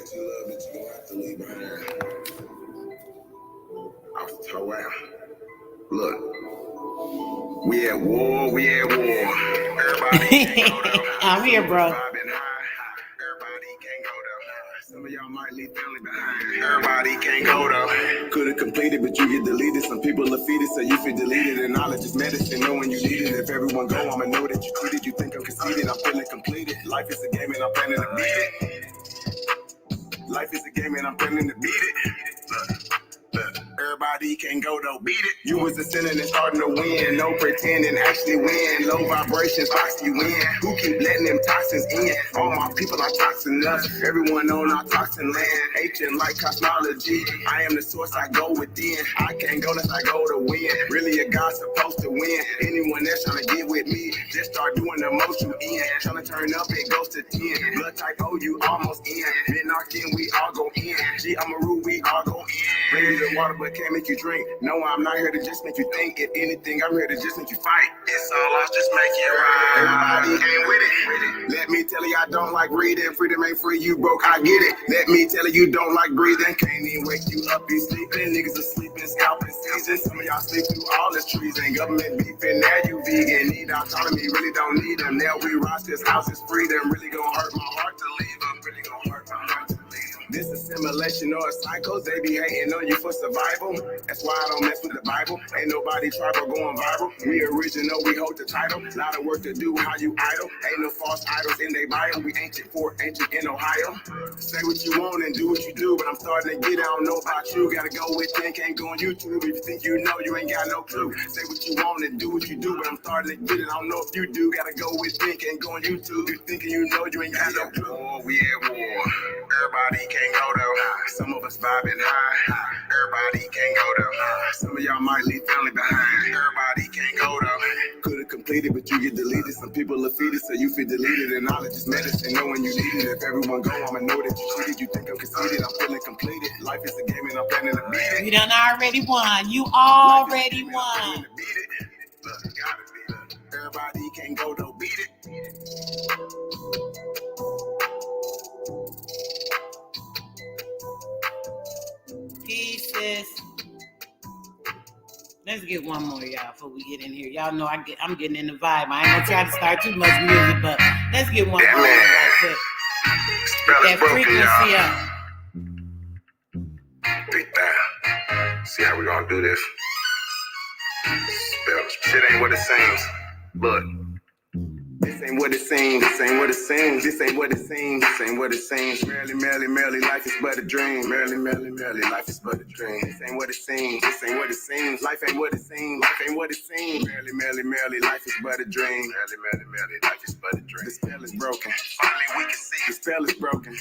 that you love that you gonna have to leave behind. I was told out. Look, we at war, we at war. Everybody can't go there. I'm here, bro. Everybody can't go there. Some of y'all might leave family behind. Everybody can't go there. Could have completed, but you get deleted. Some people are defeated, so you feel deleted. And knowledge is medicine, knowing you need it. If everyone go, I'ma know that you cheated. You think I'm conceited, I'm feeling completed. Life is a game and I'm planning to beat it. Life is a game and I'm planning to beat it. Look, everybody can go though, beat it. You was ascending and starting to win. No pretending, actually win. Low vibrations, box you in. Who keep letting them toxins in? All my people are toxinous. Everyone on our toxin land. Ancient like cosmology. I am the source, I go within. I can't go unless I go to win. Really a God supposed to win. Anyone that's trying to get with me, just start doing the most you in. Trying to turn up, it goes to 10. Blood type O, you almost in. Then knocking, we all go in. G, I'm a rule, we all go in. Bring the water, but can't make you drink. No, I'm not here to just make you think. If anything, I'm here to just make you fight. It's all us, just make it right. Everybody ain't with it. Let me tell you, I don't like reading. Freedom ain't free, you broke, I get it. Let me tell you, don't like breathing. Can't even wake you up, you sleeping. Niggas are sleeping, scalping season. Some of y'all sleep through all this treason. Government beefing, now you vegan. Need autonomy, really don't need them. Now we rise, this house is freedom. Really gonna hurt my heart to leave them. Really gonna hurt my heart to leave them. This assimilation or a cycle, they be hating on you for survival. That's why I don't mess with the Bible. Ain't nobody tribal going viral. We original, we hold the title. Lot of work to do, how you idle. Ain't no false idols in they bio. We ancient for ancient in Ohio. Say what you want and do what you do, but I'm starting to get, I don't know about you. Gotta go within, can't go on YouTube. If you think you know, you ain't got no clue. Say what you want and do what you do, but I'm starting to get it, I don't know if you do. Gotta go within, can't go on YouTube. You thinking you know, you ain't got no clue. War, we at war. Everybody can't go there. Some of us vibing high. Everybody can't go there. Some of y'all might leave family behind. Everybody can't go there. Could have completed, but you get deleted. Some people are defeated, so you feel deleted. And knowledge is medicine, knowing you need it. If everyone go, I'ma know that you cheated. You think I'm conceited, I'm feeling completed. Life is a game and I'm planning to beat it. You done already won. You already won. Look, gotta be. Everybody can't go though, beat it. Pieces. Let's get one more, y'all, before we get in here. Y'all know I'm getting in the vibe. I ain't gonna try to start too much music, but let's get one more right quick. That frequency up. Beat that. See how we gonna do this. Shit ain't what it seems. Look. This ain't what it seems, this ain't what it seems, this ain't what it seems, this ain't what it seems. Merely, life is but a dream. Merely, life is but a dream. This ain't what it seems, this ain't what it seems. Life ain't what it seems, life ain't what it seems. Merely, life is but a dream. Merely, life is but a dream. The spell is broken. Finally we can see. The spell is broken. We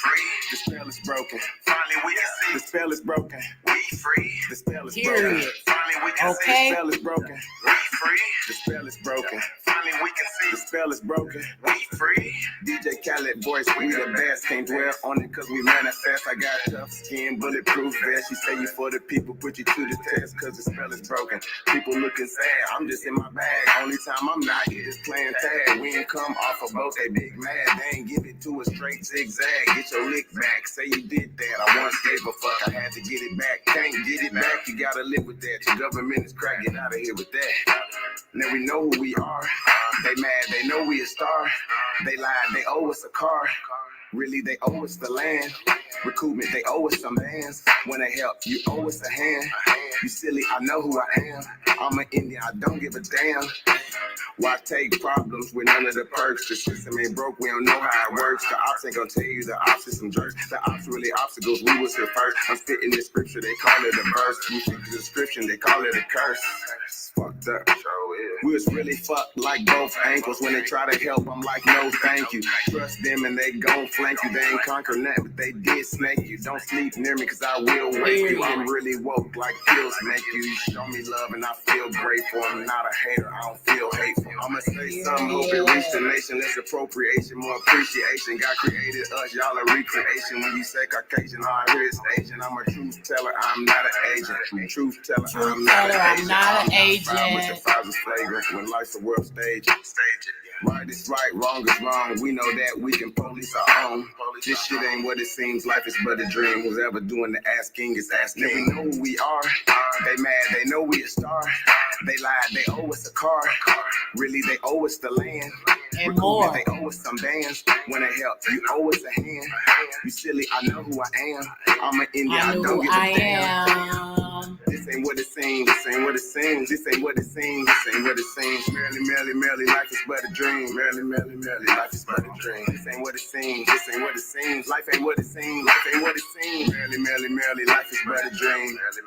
free. The spell is broken. Finally we can see. The spell is broken. We free. The spell is broken. Finally we can see. The spell is broken. We free. The spell is broken. Finally we can see. The spell is broken. We free. DJ Khaled voice, we the best. Can't dwell on it cause we manifest. I got tough skin, bulletproof vest. She say you for the people, put you to the test cause the spell is broken. People looking sad, I'm just in my bag. Only time I'm not here is playing tag. We ain't come off a boat, they big mad. They ain't give it to a straight zigzag. Get your lick back, say you did that. I once gave a fuck, I had to get it back. Can't get it back, you gotta live with that. Your government is crack, get out of here with that. Now we know who we are. They mad, they know we a star. They lied, they owe us a car. Really, they owe us the land. Recoupment, they owe us some bands. When they help, you owe us a hand. You silly, I know who I am. I'm an Indian, I don't give a damn. Why take problems with none of the perks? The system ain't broke, we don't know how it works. The ops ain't gonna tell you the ops is some jerks. The ops really obstacles, we was here first. I'm spitting the scripture, they call it a verse. We fit the description, they call it a curse. Fucked up. We was really fucked like both ankles. When they try to help, I'm like, no thank you. Trust them and they gon' flank you. They ain't conquer nothing, but they did snake you. Don't sleep near me cause I will wake you. I'm really woke like pills make you. You show me love and I feel grateful. I'm not a hater, I don't feel hateful. I'ma say something, hope it reach the nation. Less appropriation, more appreciation. God created us, y'all a recreation. When you say Caucasian, all I hear is Asian. I'm a truth teller, I'm not an agent. Truth teller, I'm not an agent. I'm not an agent. With the fries flagrant, when life's a world stage it. Right is right, wrong is wrong. We know that we can police our own. This shit ain't what it seems. Life is but a dream. Who's ever doing the asking is asking. We know who we are. They mad, they know we a star. They lied, they owe us a car. Really, they owe us the land. And more. They owe us some bands. When they help, you owe us a hand. You silly, I know who I am. I'm an Indian, I don't give a damn. This ain't what it seems. This ain't what it seems. This ain't what it seems. This ain't what it seems. Merely, life is but a dream. Merely, life is but a dream. This ain't what it seems. This ain't what it seems. Life ain't what it seems. Life ain't what it seems. Merely, life is but a dream. Merely,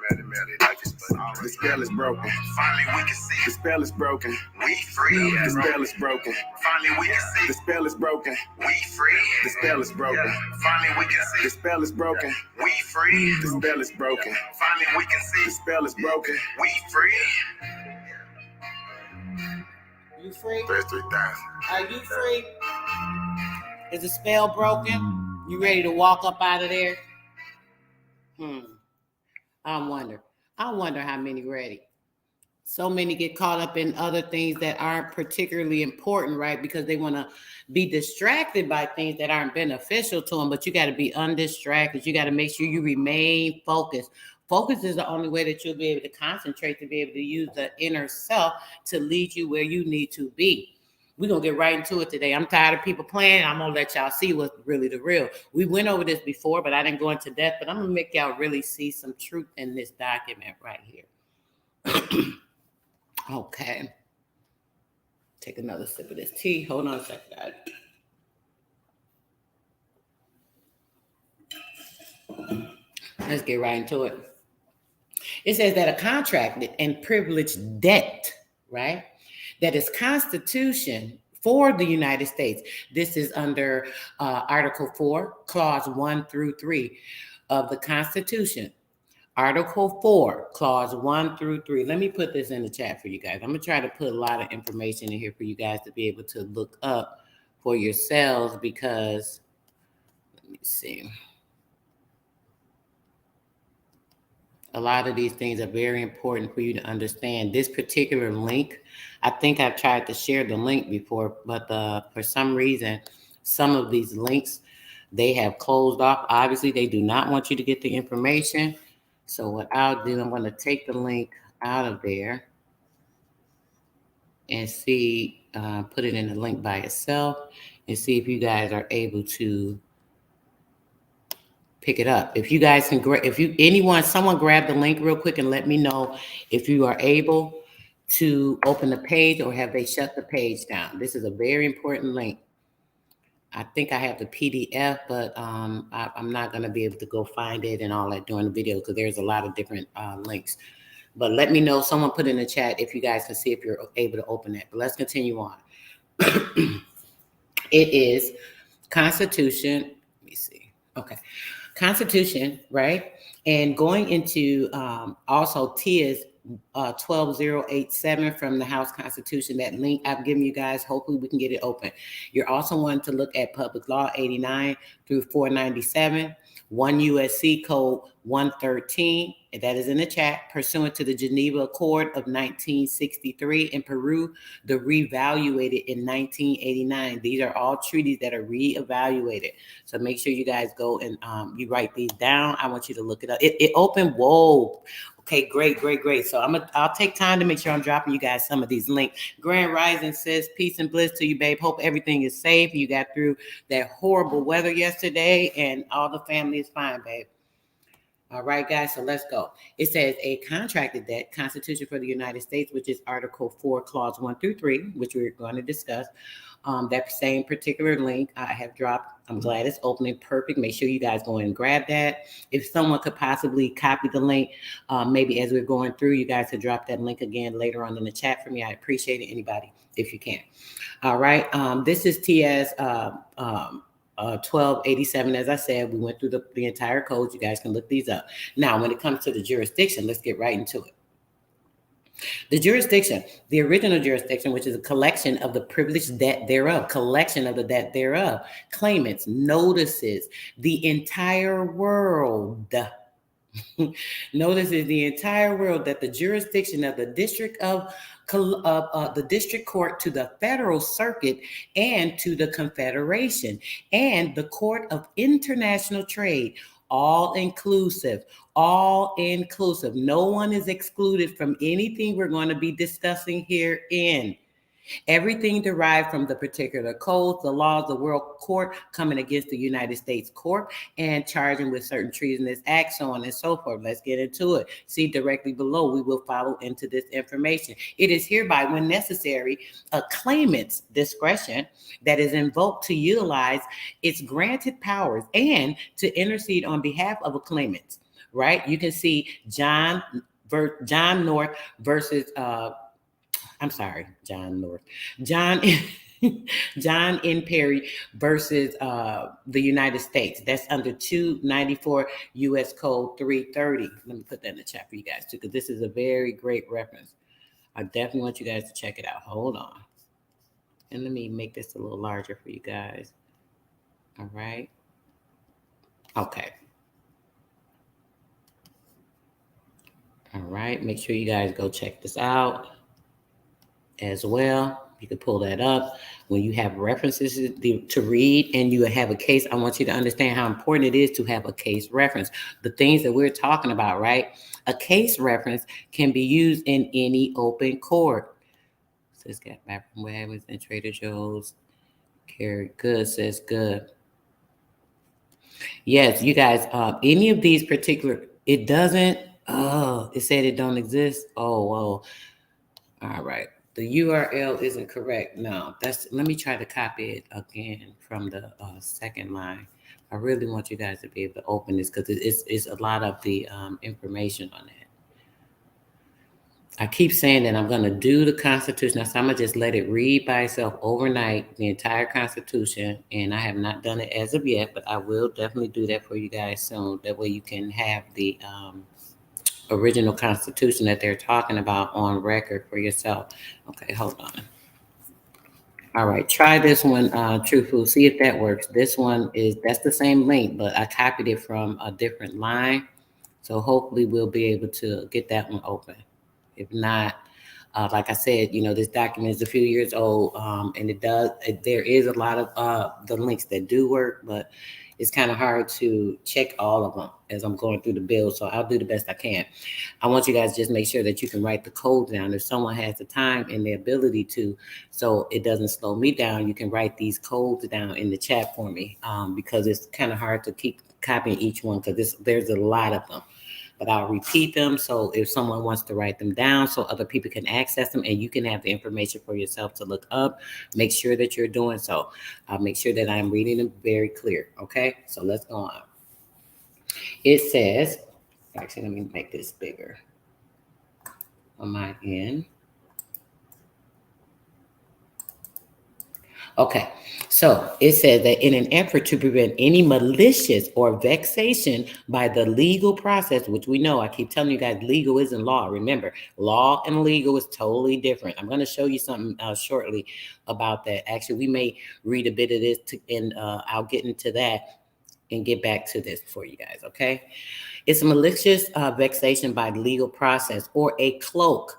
life is but a dream. The spell is broken. Finally, we can see. The spell is broken. We free. The spell is broken. Finally, we can see. The spell is broken. We free. The spell is broken. Finally, we can see. The spell is broken. We free. The spell is broken. Finally, we can see. The spell is broken. We free. You free? There's 3,000. Are you free? Is the spell broken? You ready to walk up out of there? I wonder how many ready. So many get caught up in other things that aren't particularly important, right? Because they want to be distracted by things that aren't beneficial to them. But you got to be undistracted. You got to make sure you remain focused. Focus is the only way that you'll be able to concentrate, to be able to use the inner self to lead you where you need to be. We're going to get right into it today. I'm tired of people playing. I'm going to let y'all see what's really the real. We went over this before, but I didn't go into depth. But I'm going to make y'all really see some truth in this document right here. Okay. Take another sip of this tea. Hold on a second, guys. Let's get right into it. It says that a contracted and privileged debt, right, that is Constitution for the United States. This is under Article 4, Clause 1 through 3 of the Constitution. Article 4, Clause 1 through 3. Let me put this in the chat for you guys. I'm going to try to put a lot of information in here for you guys to be able to look up for yourselves because, let me see. A lot of these things are very important for you to understand. This particular link, I think I've tried to share the link before, but for some reason, some of these links, they have closed off. Obviously, they do not want you to get the information. So what I'll do, I'm going to take the link out of there and see, put it in the link by itself and see if you guys are able to pick it up. If you guys can, someone grab the link real quick and let me know if you are able to open the page or have they shut the page down. This is a very important link. I think I have the PDF, but I'm not going to be able to go find it and all that during the video because there's a lot of different links. But let me know, someone put in the chat if you guys can see if you're able to open it. But let's continue on. It is Constitution. Let me see. Okay. Constitution, right? And going into also TIS 12087 from the House Constitution, that link I've given you guys, hopefully we can get it open. You're also wanting to look at Public Law 89 through 497, 1 USC Code 113, and that is in the chat, pursuant to the Geneva Accord of 1963 in Peru, the reevaluated in 1989. These are all treaties that are reevaluated. So make sure you guys go and you write these down. I want you to look it up. It opened, whoa. Okay, great. So I'll take time to make sure I'm dropping you guys some of these links. Grand Rising says, peace and bliss to you, babe. Hope everything is safe. You got through that horrible weather yesterday and all the family is fine, babe. All right, guys, so let's go. It says a contracted debt, Constitution for the United States, which is Article 4, Clause 1 through 3, which we're going to discuss. That same particular link I have dropped. I'm glad it's opening. Perfect. Make sure you guys go and grab that. If someone could possibly copy the link, maybe as we're going through, you guys could drop that link again later on in the chat for me. I appreciate it. Anybody, if you can. All right. This is TS 1287. As I said, we went through the entire code. You guys can look these up. Now, when it comes to the jurisdiction, let's get right into it. The jurisdiction, the original jurisdiction, which is a collection of the privileged debt thereof, collection of the debt thereof, claimants, notices, the entire world. Notices the entire world that the jurisdiction of the District of the district court to the federal circuit and to the confederation and the court of international trade. All inclusive, all inclusive. No one is excluded from anything we're going to be discussing herein. Everything derived from the particular codes, the laws, the World Court coming against the United States Court and charging with certain treasonous acts, so on and so forth. Let's get into it. See directly below, we will follow into this information. It is hereby, when necessary, a claimant's discretion that is invoked to utilize its granted powers and to intercede on behalf of a claimant, right? You can see John North versus John North. John John N. Perry versus the United States. That's under 294 U.S. Code 330. Let me put that in the chat for you guys too, because this is a very great reference. I definitely want you guys to check it out. Hold on. And let me make this a little larger for you guys. All right. Okay. All right. Make sure you guys go check this out as well. You can pull that up. When you have references to read and you have a case, I want you to understand how important it is to have a case reference. The things that we're talking about, right? A case reference can be used in any open court. Says got back from Wagner's and Trader Joe's. Carry good, says good. Yes, you guys, any of these particular, it doesn't, it said it don't exist. Oh, whoa. All right. The URL isn't correct. No, let me try to copy it again from the second line. I really want you guys to be able to open this because it's a lot of the information on that. I keep saying that I'm going to do the Constitution. So I'm going to just let it read by itself overnight, the entire Constitution. And I have not done it as of yet, but I will definitely do that for you guys soon. That way you can have the original Constitution that they're talking about on record for yourself. Okay, hold on. All right, try this one, Truthful. See if that works. This one that's the same link, but I copied it from a different line. So hopefully we'll be able to get that one open. If not, like I said, this document is a few years old, and there is a lot of the links that do work, but it's kind of hard to check all of them as I'm going through the bill. So I'll do the best I can. I want you guys to just make sure that you can write the code down. If someone has the time and the ability to, so it doesn't slow me down, you can write these codes down in the chat for me, because it's kind of hard to keep copying each one because there's a lot of them. But I'll repeat them. So if someone wants to write them down so other people can access them and you can have the information for yourself to look up, make sure that you're doing so. I'll make sure that I'm reading them very clear. Okay, so let's go on. It says, actually, let me make this bigger on my end. Okay, so it says that in an effort to prevent any malicious or vexation by the legal process, which we know, I keep telling you guys, legal isn't law. Remember, law and legal is totally different. I'm going to show you something shortly about that. Actually, we may read a bit of this and I'll get into that and get back to this for you guys, okay? It's a malicious vexation by legal process or a cloak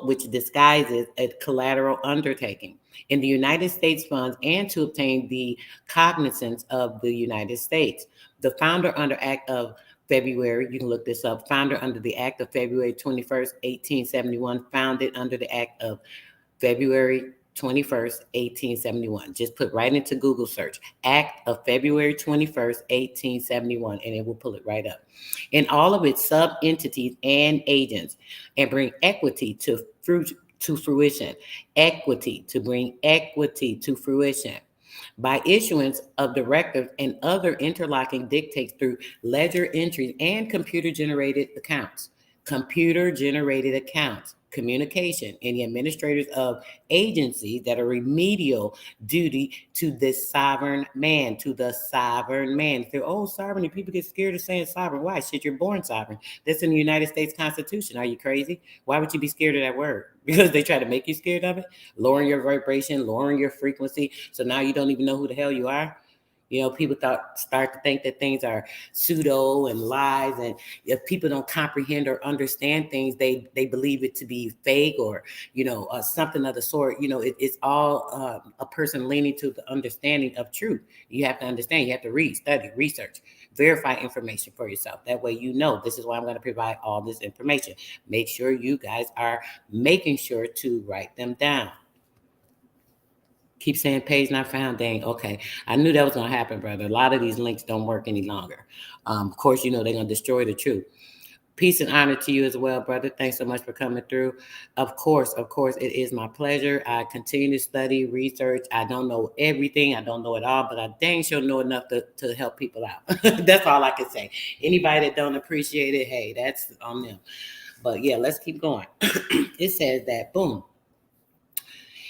which disguises a collateral undertaking in the United States funds and to obtain the cognizance of the United States. The founder under Act of February, you can look this up, founder under the Act of February 21st, 1871, founded under the Act of February 21st, 1871. Just put right into Google search, Act of February 21st, 1871, and it will pull it right up. In all of its sub-entities and agents, and bring equity to fruition. Equity, to bring equity to fruition. By issuance of directives and other interlocking dictates through ledger entries and computer-generated accounts. Computer-generated accounts. Communication and the administrators of agencies that are remedial duty to this sovereign man, to the sovereign man. If they're sovereignty, people get scared of saying sovereign. Why? Shit, you're born sovereign. That's in the United States Constitution. Are you crazy? Why would you be scared of that word? Because they try to make you scared of it, lowering your vibration, lowering your frequency. So now you don't even know who the hell you are. People start to think that things are pseudo and lies, and if people don't comprehend or understand things, they believe it to be fake or something of the sort. It's all a person leaning to the understanding of truth. You have to understand. You have to read, study, research, verify information for yourself. That way, this is why I'm going to provide all this information. Make sure you guys are making sure to write them down. Keep saying page not found. Dang, okay. I knew that was going to happen, brother. A lot of these links don't work any longer. Of course, they're going to destroy the truth. Peace and honor to you as well, brother. Thanks so much for coming through. Of course, it is my pleasure. I continue to study, research. I don't know everything. I don't know it all, but I dang sure know enough to help people out. That's all I can say. Anybody that don't appreciate it, hey, that's on them. But yeah, let's keep going. It says that, boom.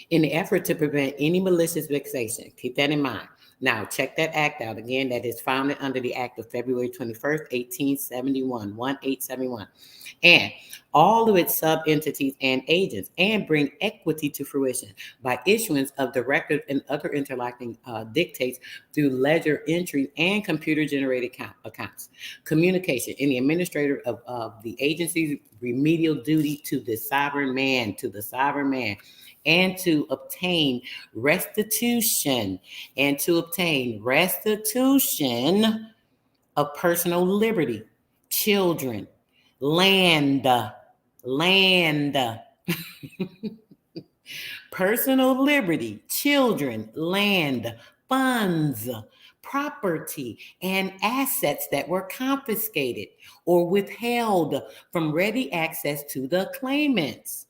In the effort to prevent any malicious vexation. Keep that in mind. Now, check that act out. Again, that is founded under the Act of February 21st, 1871, 1871. And all of its sub-entities and agents, and bring equity to fruition by issuance of the record and other interlocking dictates through ledger entry and computer-generated accounts. Communication in the administrator of the agency's remedial duty to the sovereign man, and to obtain restitution of personal liberty, children, land, personal liberty, children, land, funds, property, and assets that were confiscated or withheld from ready access to the claimants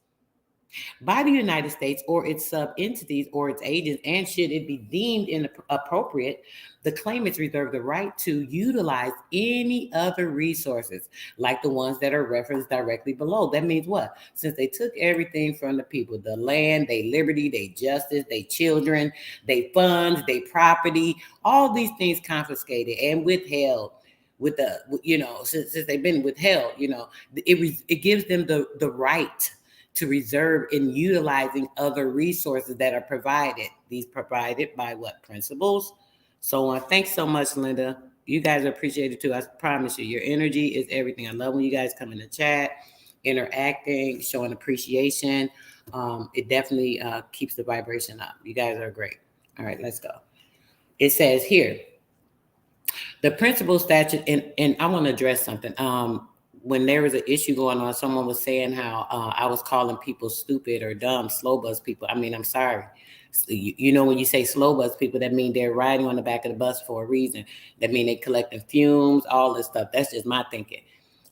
by the United States or its sub-entities or its agents, and should it be deemed inappropriate, the claimants reserve the right to utilize any other resources like the ones that are referenced directly below. That means what? Since they took everything from the people, the land, their liberty, their justice, their children, their funds, their property, all these things confiscated and withheld, with the, since they've been withheld, it gives them the right to reserve in utilizing other resources that are provided. These provided by what? Principles, so on. Thanks so much, Linda. You guys are appreciated too. I promise you, your energy is everything. I love when you guys come in the chat, interacting, showing appreciation. It definitely keeps the vibration up. You guys are great. All right, let's go. It says here, the principal statute, and I want to address something. When there was an issue going on, someone was saying how I was calling people stupid or dumb, slow bus people. I mean, I'm sorry. When you say slow bus people, that means they're riding on the back of the bus for a reason. That means they collecting fumes, all this stuff. That's just my thinking.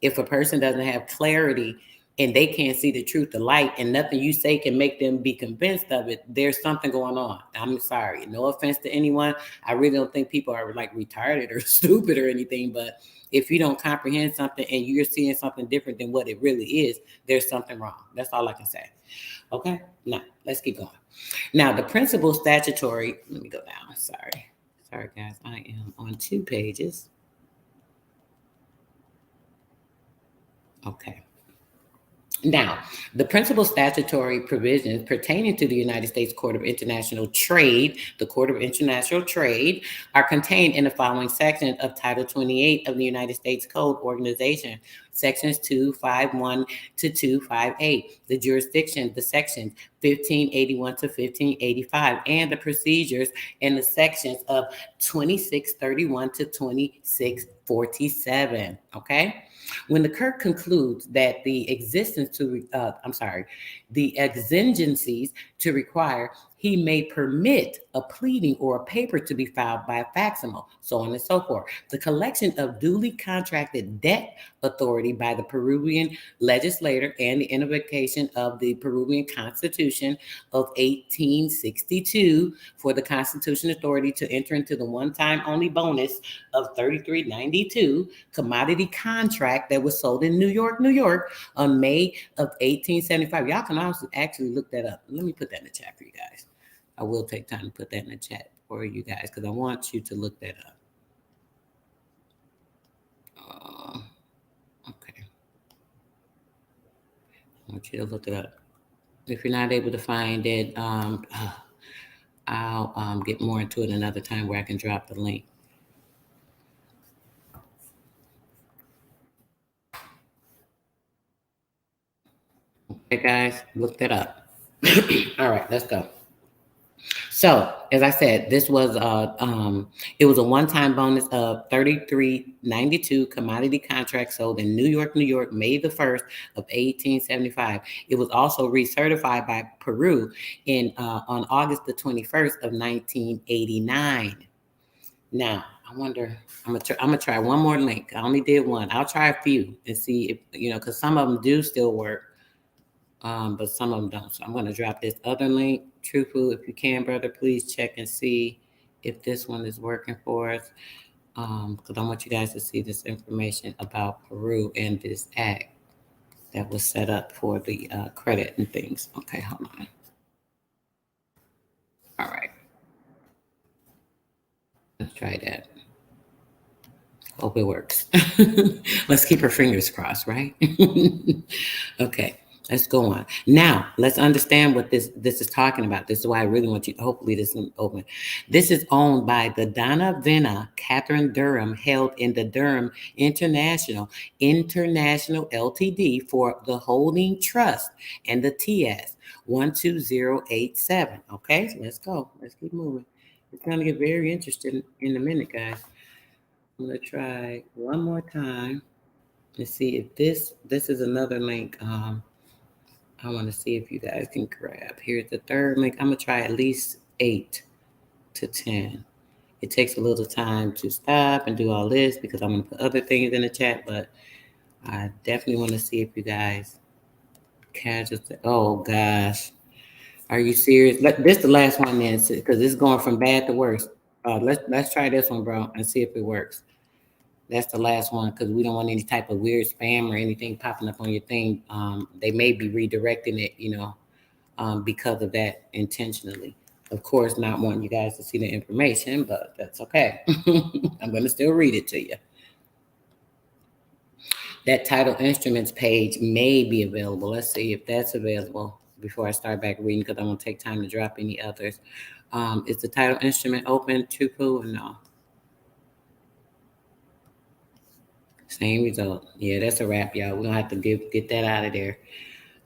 If a person doesn't have clarity and they can't see the truth, the light, and nothing you say can make them be convinced of it, there's something going on. I'm sorry. No offense to anyone. I really don't think people are like retarded or stupid or anything, but if you don't comprehend something and you're seeing something different than what it really is, there's something wrong. That's all I can say. Okay? Now, let's keep going. Now, the principal statutory, let me go down. Sorry, guys. I am on 2 pages. Okay. Now, the principal statutory provisions pertaining to the United States Court of International Trade, the Court of International Trade, are contained in the following sections of Title 28 of the United States Code Organization, sections 251 to 258, the jurisdiction, the sections 1581 to 1585, and the procedures in the sections of 2631 to 2647, okay? When the court concludes that the exigencies to require, he may permit a pleading or a paper to be filed by a facsimile, so on and so forth. The collection of duly contracted debt authority by the Peruvian legislature and the invocation of the Peruvian Constitution of 1862 for the Constitution authority to enter into the one-time only bonus of $33.92 commodity contract that was sold in New York on May of 1875. Y'all can also actually look that up. Let me put that in the chat for you guys. I will take time to put that in the chat for you guys because I want you to look that up. Okay. I want you to look it up. If you're not able to find it, I'll get more into it another time where I can drop the link. Okay, guys, look that up. All right, let's go. So, as I said, this was it was a one-time bonus of 33.92 commodity contract sold in New York, New York, May the 1st of 1875. It was also recertified by Peru in on August the 21st of 1989. Now, I wonder. I'm gonna try one more link. I only did one. I'll try a few and see if because some of them do still work, but some of them don't. So I'm going to drop this other link. Truthful, if you can, brother, please check and see if this one is working for us. Because I want you guys to see this information about Peru and this act that was set up for the credit and things. Okay, hold on. All right, let's try that. Hope it works. Let's keep our fingers crossed, right? Okay, let's go on. Now, let's understand what this is talking about. This is why I really want you. Hopefully, this is open. This is owned by the Donna Venna Catherine Durham, held in the Durham International Ltd for the Holding Trust and the TS 12087. Okay, so let's go. Let's keep moving. It's going to get very interesting in a minute, guys. I'm gonna try one more time and see if this is another link. I want to see if you guys can grab. Here's the third link. I'm gonna try at least 8 to 10. It takes a little time to stop and do all this because I'm gonna put other things in the chat, but I definitely want to see if you guys can just. Oh gosh, are you serious? This the last one then, because it's going from bad to worse. Let's try this one, bro, and see if it works. That's the last one because we don't want any type of weird spam or anything popping up on your thing. They may be redirecting it, because of that intentionally. Of course, not wanting you guys to see the information, but that's okay. I'm going to still read it to you. That title instruments page may be available. Let's see if that's available before I start back reading because I won't take time to drop any others. Is the title instrument open, Tupu, or no? Same result. Yeah, that's a wrap, y'all. We're gonna have to get that out of there.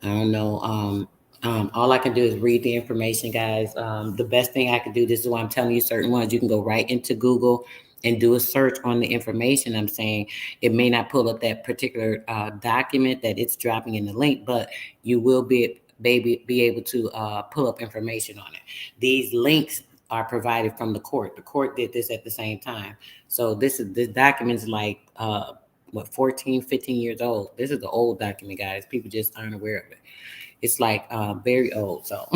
I don't know. All I can do is read the information, guys. The best thing I can do, this is why I'm telling you certain ones, you can go right into Google and do a search on the information I'm saying. It may not pull up that particular document that it's dropping in the link, but you will be able to pull up information on it. These links are provided from the court. The court did this at the same time. So this document's like 14, 15 years old. This is the old document, guys. People just aren't aware of it. It's like very old. So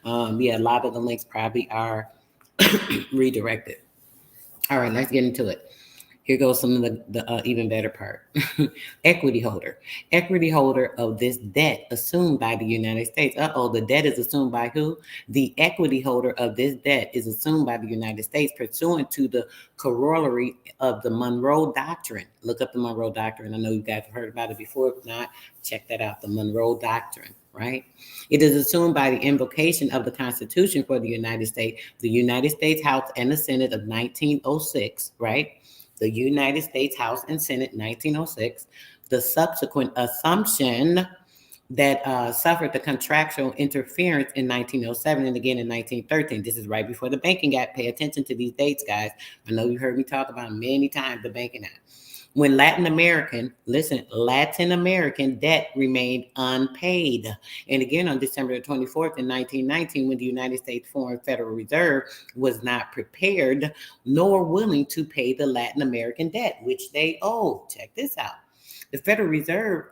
yeah, a lot of the links probably are redirected. All right, let's get into it. Here goes some of the even better part. Equity holder. Equity holder of this debt assumed by the United States. The debt is assumed by who? The equity holder of this debt is assumed by the United States pursuant to the corollary of the Monroe Doctrine. Look up the Monroe Doctrine. I know you guys have heard about it before. If not, check that out. The Monroe Doctrine, right? It is assumed by the invocation of the Constitution for the United States House and the Senate of 1906, right? The United States House and Senate, 1906, the subsequent assumption that suffered the contractual interference in 1907 and again in 1913. This is right before the Banking Act. Pay attention to these dates, guys. I know you heard me talk about many times the Banking Act. When Latin American debt remained unpaid. And again, on December 24th in 1919, when the United States Foreign Federal Reserve was not prepared nor willing to pay the Latin American debt, which they owed. Check this out. The Federal Reserve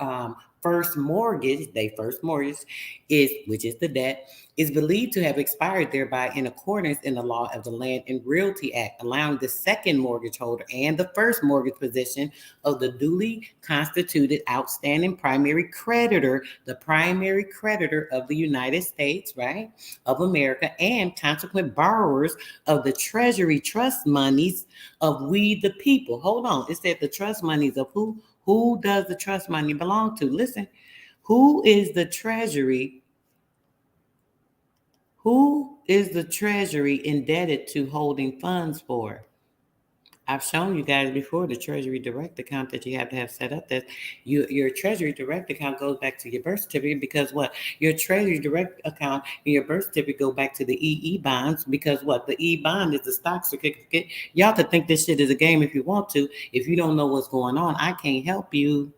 first mortgage, which is the debt, is believed to have expired thereby in accordance in the law of the Land and Realty Act, allowing the second mortgage holder and the first mortgage position of the duly constituted outstanding primary creditor, the primary creditor of the United States, right, of America, and consequent borrowers of the Treasury trust monies of we the people. Hold on, it said the trust monies of who? Who does the trust money belong to? Listen, who is the Treasury? Who is the Treasury indebted to holding funds for? I've shown you guys before the Treasury Direct account that you have to have set up. That your Treasury Direct account goes back to your birth certificate because what? Your Treasury Direct account and your birth certificate go back to the EE bonds because what? The E bond is the stock certificate. Y'all could think this shit is a game if you want to. If you don't know what's going on, I can't help you.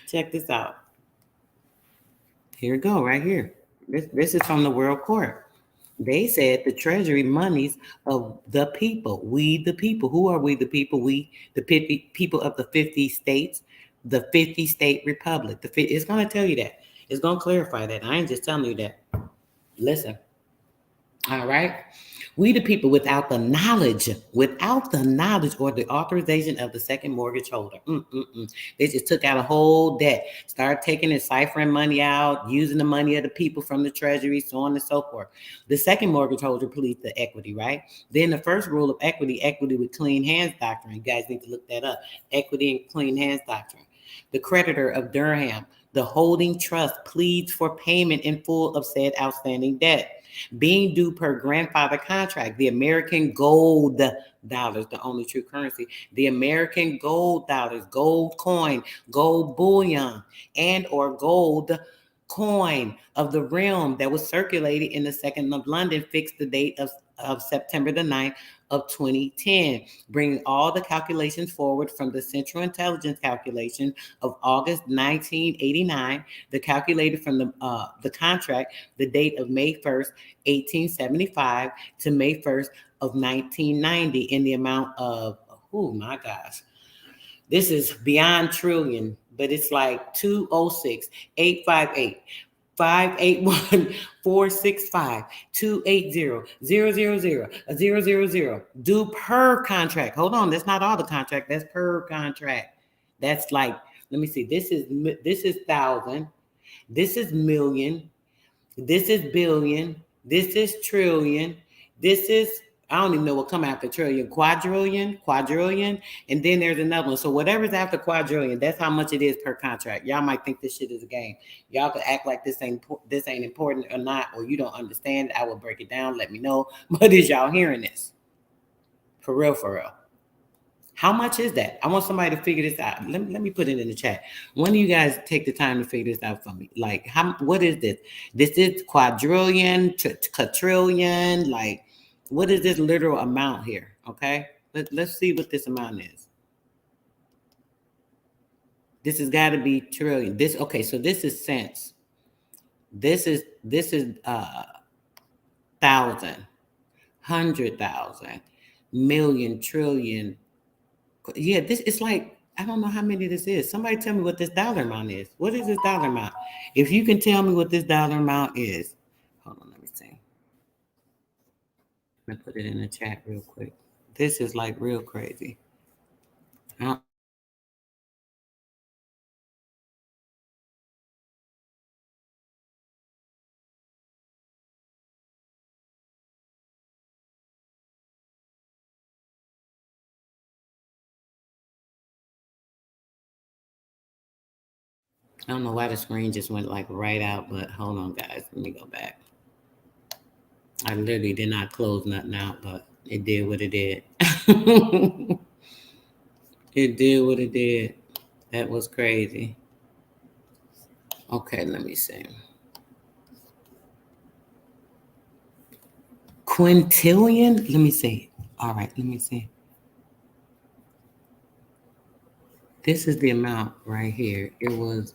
Check this out. Here we go, right here. This is from the World Court. They said the treasury monies of the people, we the people. Who are we the people? We the 50 people of the 50 states, the 50 state republic. It's going to tell you that. It's going to clarify that. I ain't just telling you that. Listen. All right. We the people without the knowledge or the authorization of the second mortgage holder. They just took out a whole debt, started taking and ciphering money out, using the money of the people from the treasury, so on and so forth. The second mortgage holder pleads the equity, right? Then the first rule of equity with clean hands doctrine. You guys need to look that up. Equity and clean hands doctrine. The creditor of Durham, the holding trust pleads for payment in full of said outstanding debt. Being due per grandfather contract, the American gold dollars, the only true currency, the American gold dollars, gold coin, gold bullion, and or gold coin of the realm that was circulated in the Second of London fixed the date of September the 9th of 2010, bringing all the calculations forward from the Central Intelligence calculation of August 1989, the calculated from the contract, the date of May 1st, 1875 to May 1st of 1990 in the amount of, oh my gosh, this is beyond trillion, but it's like 206, 858. 581 465 280 000 due per contract. Hold on, that's not all the contract, that's per contract. That's like, let me see, this is thousand, this is million, this is billion, this is trillion, this is, I don't even know what come after trillion, quadrillion, and then there's another one. So whatever's after quadrillion, that's how much it is per contract. Y'all might think this shit is a game. Y'all could act like this ain't important or not, or you don't understand. I will break it down. Let me know. But is y'all hearing this? For real, for real. How much is that? I want somebody to figure this out. Let me put it in the chat. When do you guys take the time to figure this out for me? Like, what is this? This is quadrillion, quadrillion, like, what is this literal amount here? Okay, let's see what this amount is. This has got to be trillion. This, okay, so this is cents. This is thousand, 100,000, million, trillion. Yeah, this is like, I don't know how many this is. Somebody tell me what this dollar amount is. What is this dollar amount? If you can tell me what this dollar amount is, hold on, let me see. Let me put it in the chat real quick. This is like real crazy. I don't know why the screen just went like right out, but hold on, guys. Let me go back. I literally did not close nothing out, but it did what it did. It did what it did. That was crazy. Okay, let me see. Quintillion? Let me see. All right, let me see. This is the amount right here. It was,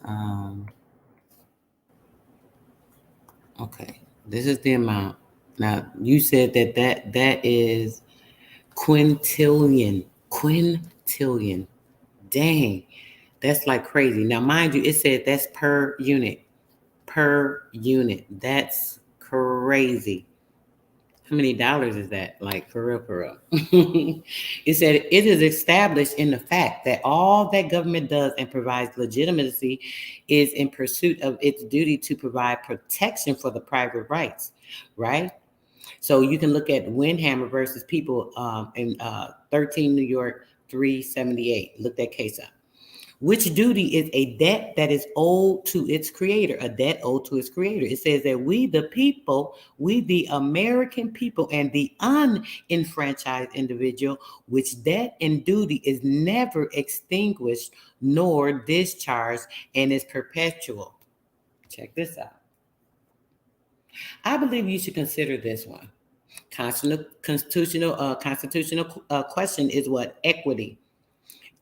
okay, this is the amount. Now, you said that is quintillion. Quintillion. Dang, that's like crazy. Now, mind you, it said that's per unit. Per unit. That's crazy. How many dollars is that? Like, for real, for real. It said it is established in the fact that all that government does and provides legitimacy is in pursuit of its duty to provide protection for the private rights, right? So you can look at Windhammer versus people in 13 New York 378. Look that case up. Which duty is a debt that is owed to its creator, a debt owed to its creator. It says that we, the people, we, the American people, and the unenfranchised individual, which debt and duty is never extinguished nor discharged and is perpetual. Check this out. I believe you should consider this one. Constitutional question is what? Equity.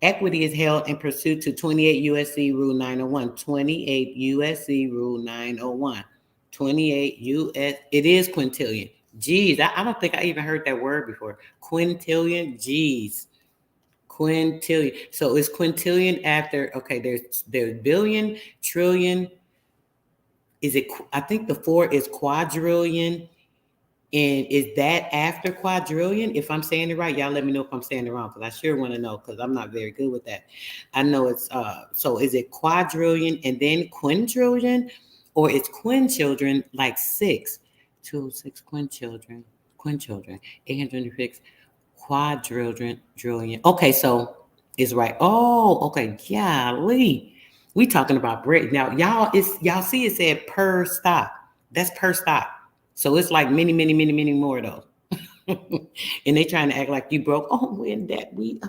Equity is held in pursuit to 28 USC Rule 901. 28 USC Rule 901. 28 US, it is quintillion. Geez, I don't think I even heard that word before. Quintillion, geez. Quintillion. So it's quintillion after, okay, there's billion, trillion. Is it, I think the 4 is quadrillion. And is that after quadrillion? If I'm saying it right, y'all let me know if I'm saying it wrong, because I sure want to know, because I'm not very good with that. I know it's, so is it quadrillion and then quintillion, or it's quinchildren like 6? 206 quinchildren, 806 quadrillion. Okay, so it's right. Oh, okay, golly. We talking about bread. Now, y'all see it said per stop. That's per stop. So it's like many, many, many, many more of those. And they trying to act like you broke. Oh, when that we.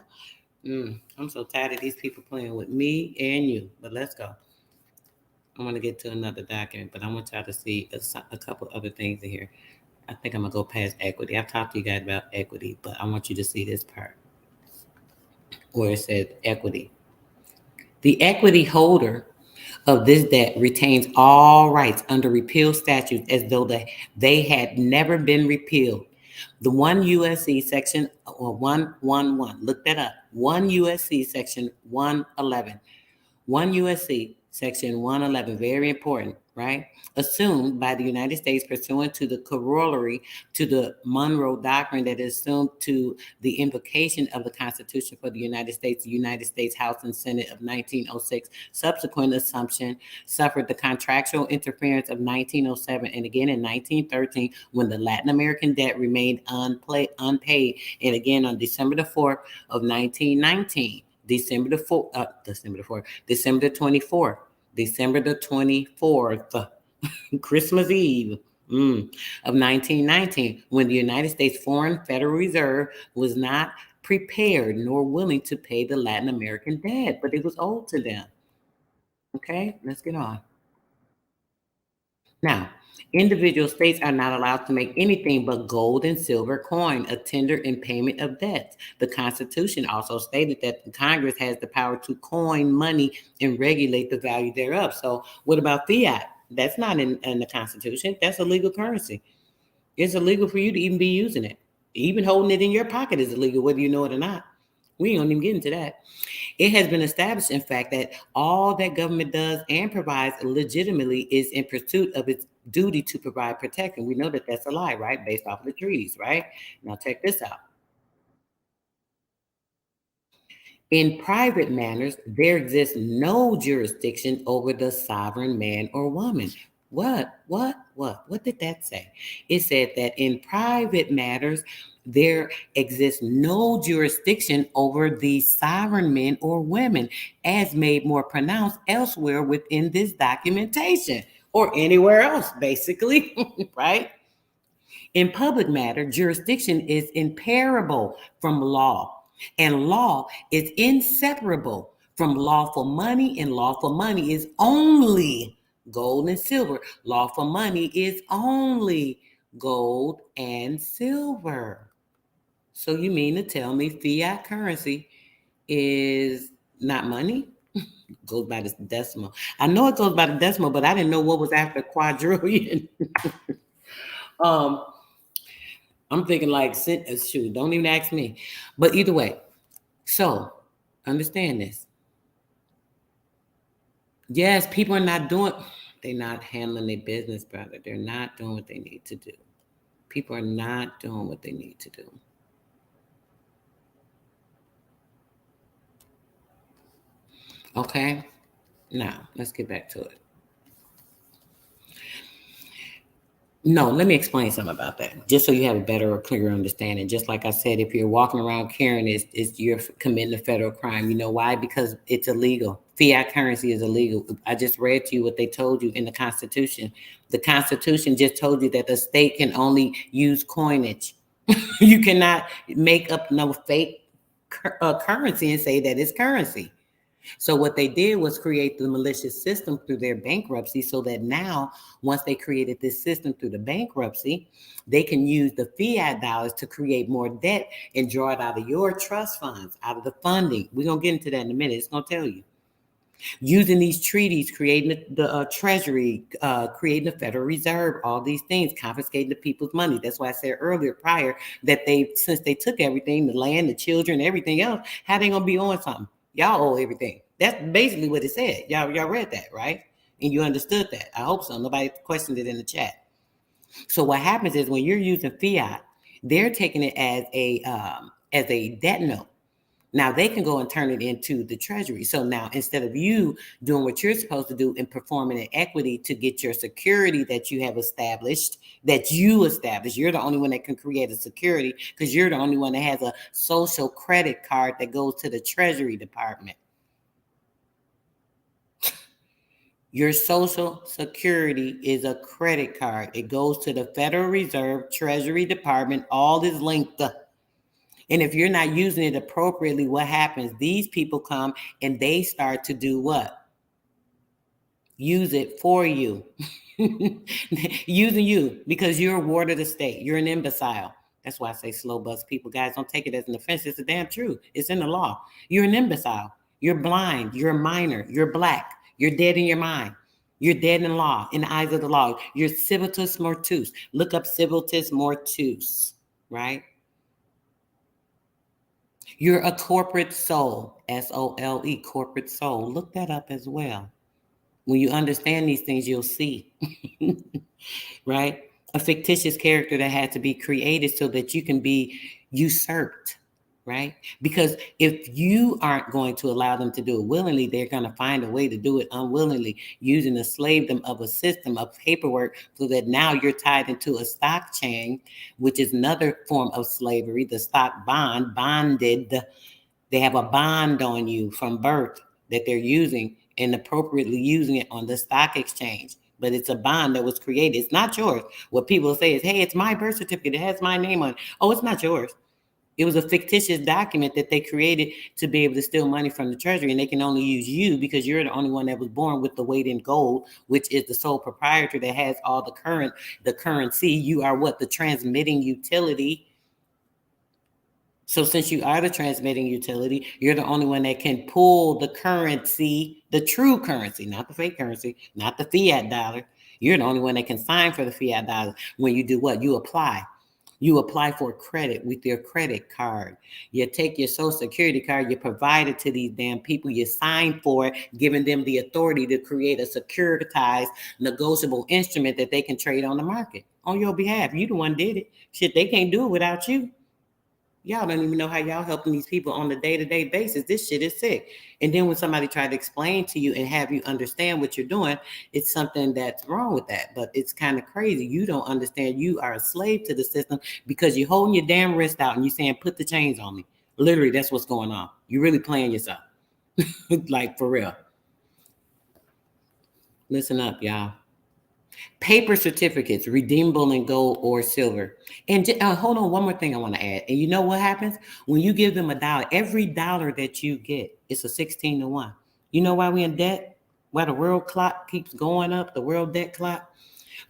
I'm so tired of these people playing with me and you. But let's go. I want to get to another document, but I want y'all to see a couple other things in here. I think I'm going to go past equity. I've talked to you guys about equity, but I want you to see this part where it says equity. The equity holder of this debt retains all rights under repeal statutes as though they had never been repealed. The 1 USC section 111, look that up. 1 USC section 111. 1 USC section 111, very important, right? Assumed by the United States pursuant to the corollary to the Monroe Doctrine that is assumed to the invocation of the Constitution for the United States House and Senate of 1906. Subsequent assumption suffered the contractual interference of 1907 and again in 1913 when the Latin American debt remained unpaid, and again on December the 4th of 1919. December the 24th, Christmas Eve of 1919, when the United States Foreign Federal Reserve was not prepared nor willing to pay the Latin American debt, but it was owed to them. Okay, let's get on. Now, individual states are not allowed to make anything but gold and silver coin, a tender in payment of debts. The Constitution also stated that the Congress has the power to coin money and regulate the value thereof. So what about fiat? That's not in the Constitution. That's illegal currency. It's illegal for you to even be using it. Even holding it in your pocket is illegal, whether you know it or not. We ain't gonna even get into that. It has been established, in fact, that all that government does and provides legitimately is in pursuit of its duty to provide protection. We know that that's a lie, right? Based off of the treaties, right? Now check this out. In private matters, there exists no jurisdiction over the sovereign man or woman. What did that say? It said that in private matters, there exists no jurisdiction over the sovereign men or women, as made more pronounced elsewhere within this documentation, or anywhere else, basically, right? In public matter, jurisdiction is imparable from law, and law is inseparable from lawful money, and lawful money is only gold and silver. Lawful money is only gold and silver. So you mean to tell me fiat currency is not money? Goes by the decimal. I know it goes by the decimal, but I didn't know what was after quadrillion. I'm thinking like, shoot, don't even ask me. But either way, so understand this. Yes, people are not doing, they're not handling their business, brother. They're not doing what they need to do. People are not doing what they need to do. Okay, now let's get back to it. No, let me explain something about that, just so you have a better or clearer understanding. Just like I said, if you're walking around carrying it, you're committing a federal crime. You know why? Because it's illegal. Fiat currency is illegal. I just read to you what they told you in the Constitution. The Constitution just told you that the state can only use coinage. You cannot make up no fake currency and say that it's currency. So what they did was create the malicious system through their bankruptcy, so that now, once they created this system through the bankruptcy, they can use the fiat dollars to create more debt and draw it out of your trust funds, out of the funding. We're going to get into that in a minute. It's going to tell you. Using these treaties, creating the Treasury, creating the Federal Reserve, all these things, confiscating the people's money. That's why I said earlier, prior, that since they took everything, the land, the children, everything else, how they going to be on something? Y'all owe everything. That's basically what it said. Y'all read that, right? And you understood that. I hope so. Nobody questioned it in the chat. So what happens is when you're using fiat, they're taking it as a debt note. Now they can go and turn it into the Treasury. So now instead of you doing what you're supposed to do and performing an equity to get your security that you have established, you're the only one that can create a security because you're the only one that has a social credit card that goes to the Treasury Department. Your social security is a credit card. It goes to the Federal Reserve, Treasury Department, all is linked up. And if you're not using it appropriately, what happens? These people come and they start to do what? Use it for you. Using you because you're a ward of the state. You're an imbecile. That's why I say slow bus people. Guys, don't take it as an offense. It's the damn truth. It's in the law. You're an imbecile. You're blind. You're a minor. You're black. You're dead in your mind. You're dead in law, in the eyes of the law. You're civitas mortuus. Look up civitas mortuus, right? You're a corporate soul, SOLE, corporate soul. Look that up as well. When you understand these things, you'll see, right? A fictitious character that had to be created so that you can be usurped, right? Because if you aren't going to allow them to do it willingly, they're going to find a way to do it unwillingly, using the slavedom of a system of paperwork so that now you're tied into a stock chain, which is another form of slavery, the stock bonded. They have a bond on you from birth that they're using and appropriately using it on the stock exchange. But it's a bond that was created. It's not yours. What people say is, hey, it's my birth certificate. It has my name on it. Oh, it's not yours. It was a fictitious document that they created to be able to steal money from the Treasury, and they can only use you because you're the only one that was born with the weight in gold, which is the sole proprietor that has all the currency. You are what? The transmitting utility. So since you are the transmitting utility, you're the only one that can pull the currency, the true currency, not the fake currency, not the fiat dollar. You're the only one that can sign for the fiat dollar. When you do what? You apply. You apply for credit with your credit card. You take your social security card, you provide it to these damn people, you sign for it, giving them the authority to create a securitized, negotiable instrument that they can trade on the market on your behalf. You the one did it. Shit, they can't do it without you. Y'all don't even know how y'all helping these people on a day-to-day basis. This shit is sick. And then when somebody tries to explain to you and have you understand what you're doing, it's something that's wrong with that. But it's kind of crazy. You don't understand you are a slave to the system because you're holding your damn wrist out and you're saying, put the chains on me. Literally, that's what's going on. You're really playing yourself. Like, for real. Listen up, y'all. Paper certificates, redeemable in gold or silver. And hold on, one more thing I want to add. And you know what happens? When you give them $1, every dollar that you get, it's a 16-1. You know why we in debt? Why the world clock keeps going up, the world debt clock?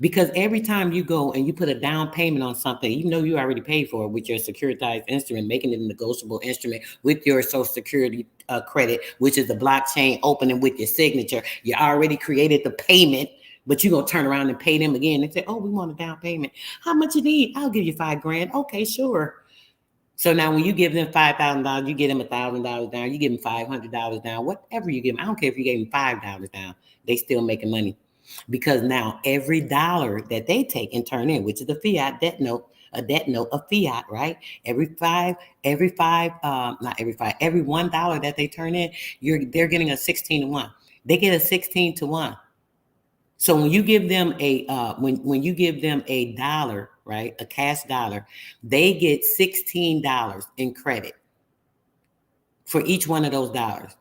Because every time you go and you put a down payment on something, even though you already paid for it with your securitized instrument, making it a negotiable instrument with your social security credit, which is the blockchain opening with your signature, you already created the payment. But you're going to turn around and pay them again and say, oh, we want a down payment. How much you need? I'll give you $5,000. Okay, sure. So now when you give them $5,000, you get them $1,000 down. You give them $500 down, whatever you give them. I don't care if you gave them $5 down. They still making money. Because now every dollar that they take and turn in, which is a fiat debt note, a fiat, right? Every $1 that they turn in, they're getting a 16-1. They get a 16-1. So when you give them when you give them a dollar, right, a cash dollar, they get $16 in credit for each one of those dollars.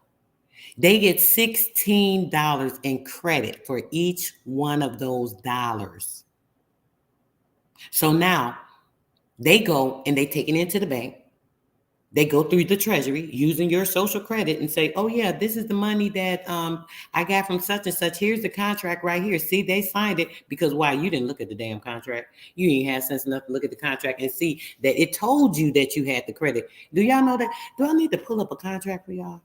They get $16 in credit for each one of those dollars. So now they go and they take it into the bank. They go through the treasury using your social credit and say, oh yeah, this is the money that I got from such and such. Here's the contract right here. See, they signed it. Because why? You didn't look at the damn contract. You ain't had sense enough to look at the contract and see that it told you that you had the credit. Do y'all know that? Do I need to pull up a contract for y'all?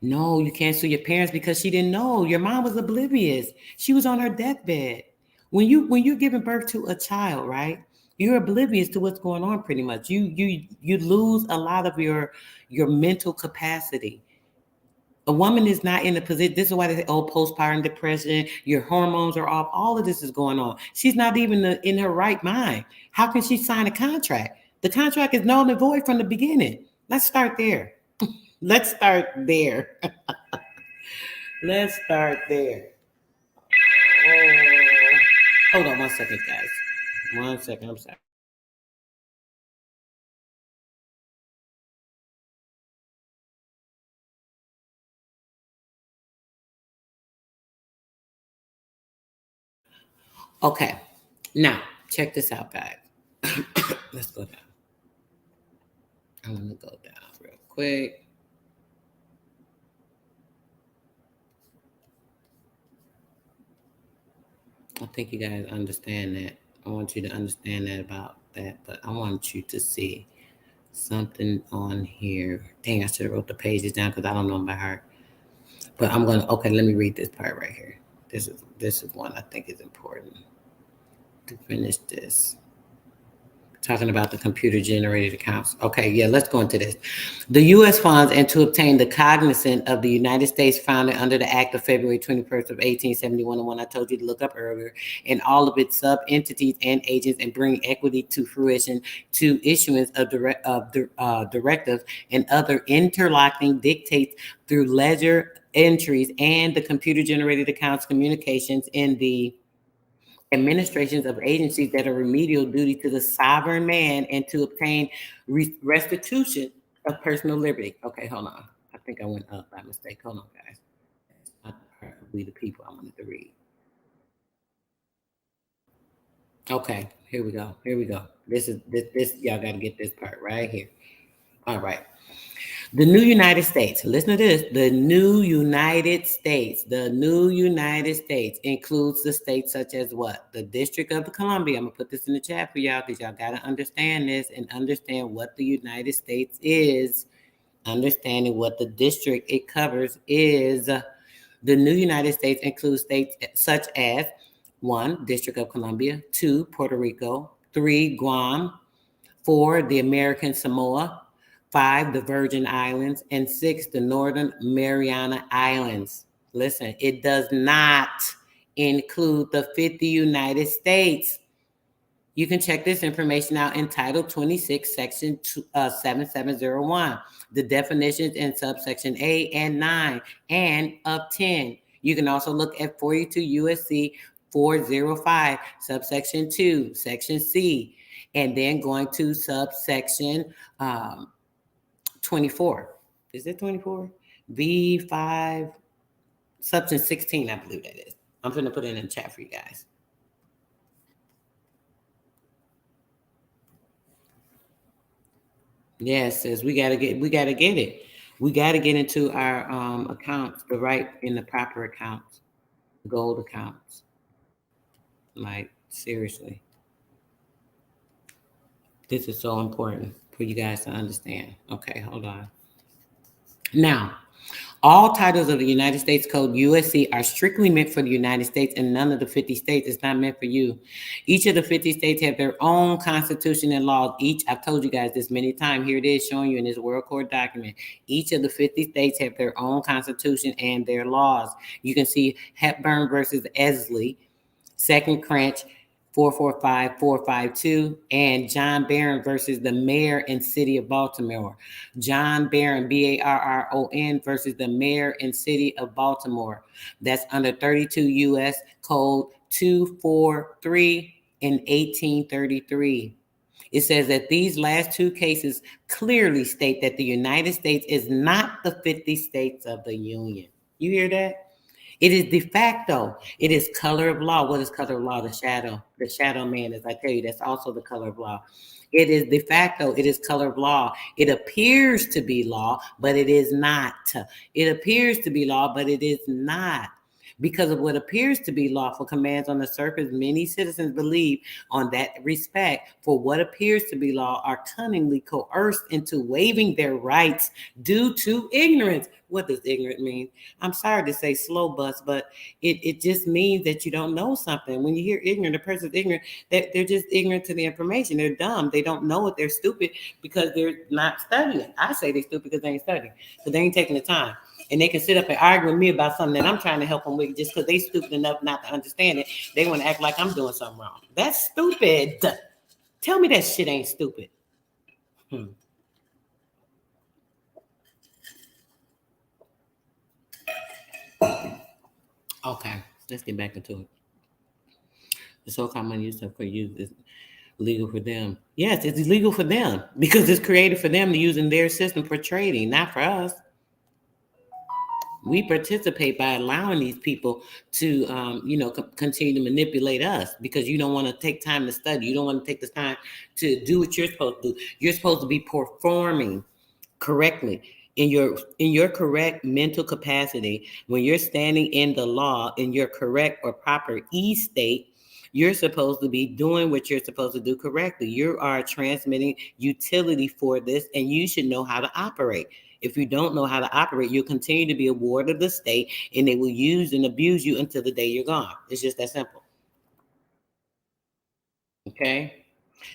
No, you can't sue your parents because she didn't know. Your mom was oblivious. She was on her deathbed. When you're giving birth to a child, right? You're oblivious to what's going on pretty much. You lose a lot of your mental capacity. A woman is not in a position. This is why they say, oh, postpartum depression, your hormones are off. All of this is going on. She's not even in her right mind. How can she sign a contract? The contract is null and void from the beginning. Let's start there. Let's start there. Let's start there. Oh, hold on 1 second, guys. 1 second. I'm sorry. Okay. Now, check this out, guys. Let's go down. I'm going to go down real quick. I think you guys understand that. I want you to understand that about that, but I want you to see something on here. Dang, I should have wrote the pages down because I don't know them by heart. But I'm gonna. Okay, let me read this part right here. This is one I think is important to finish this. Talking about the computer generated accounts. Okay, yeah, let's go into this. The U.S. funds and to obtain the cognizance of the United States founded under the Act of February 21st of 1871, the one I told you to look up earlier, and all of its sub-entities and agents, and bring equity to fruition to issuance of directives and other interlocking dictates through ledger entries and the computer generated accounts communications in the administrations of agencies that are remedial duty to the sovereign man and to obtain restitution of personal liberty. Okay, hold on. I think I went up by mistake. Hold on, guys. We the people I wanted to read. Okay, here we go. Here we go. This y'all got to get this part right here. All right. The new United States, listen to this. The new United States, includes the states such as what? The District of Columbia. I'm going to put this in the chat for y'all because y'all got to understand this and understand what the United States is. Understanding what the district it covers is. The new United States includes states such as 1, District of Columbia, 2, Puerto Rico, 3, Guam, 4, the American Samoa, 5, the Virgin Islands, and 6, the Northern Mariana Islands. Listen, it does not include the 50 United States. You can check this information out in Title 26, Section 7701, the definitions in subsection A and 9 and of 10. You can also look at 42 USC 405, subsection 2, section C, and then going to subsection 24. Is it 24? V5, subsection 16, I believe that is. I'm going to put it in the chat for you guys. Yes, sis, we gotta get it. We gotta get into our accounts, in the proper accounts, gold accounts. Like seriously. This is so important for you guys to understand. Okay, hold on. Now, all titles of the United States Code USC are strictly meant for the United States, and none of the 50 states is not meant for you. Each of the 50 states have their own constitution and laws. I've told you guys this many times. Here it is showing you in this World Court document. Each of the 50 states have their own constitution and their laws. You can see Hepburn versus Esley, Second Crunch, 445452, and John Barron versus the mayor and city of Baltimore. John Barron, Barron versus the mayor and city of Baltimore. That's under 32 U.S. Code 243 in 1833. It says that these last two cases clearly state that the United States is not the 50 states of the Union. You hear that? It is de facto. It is color of law. What is color of law? The shadow. The shadow man, as I tell you, that's also the color of law. It is de facto. It is color of law. It appears to be law, but it is not. It appears to be law, but it is not. Because of what appears to be lawful commands on the surface, many citizens believe on that respect for what appears to be law are cunningly coerced into waiving their rights due to ignorance. What does ignorant mean? I'm sorry to say slow bus, but it just means that you don't know something. When you hear ignorant, a person's ignorant, they're just ignorant to the information. They're dumb. They don't know it. They're stupid because they're not studying. I say they're stupid because they ain't studying, because they ain't taking the time. And they can sit up and argue with me about something that I'm trying to help them with just because they stupid enough not to understand it. They want to act like I'm doing something wrong. That's stupid. Tell me that shit ain't stupid. Okay, let's get back into it. The so-called money used for use is legal for them. Yes, it's illegal for them because it's created for them to use in their system for trading, not for us. We participate by allowing these people to, continue to manipulate us because you don't want to take time to study. You don't want to take the time to do what you're supposed to do. You're supposed to be performing correctly in your correct mental capacity. When you're standing in the law in your correct or proper state, you're supposed to be doing what you're supposed to do correctly. You are transmitting utility for this, and you should know how to operate. If you don't know how to operate, you'll continue to be a ward of the state, and they will use and abuse you until the day you're gone. It's just that simple. Okay?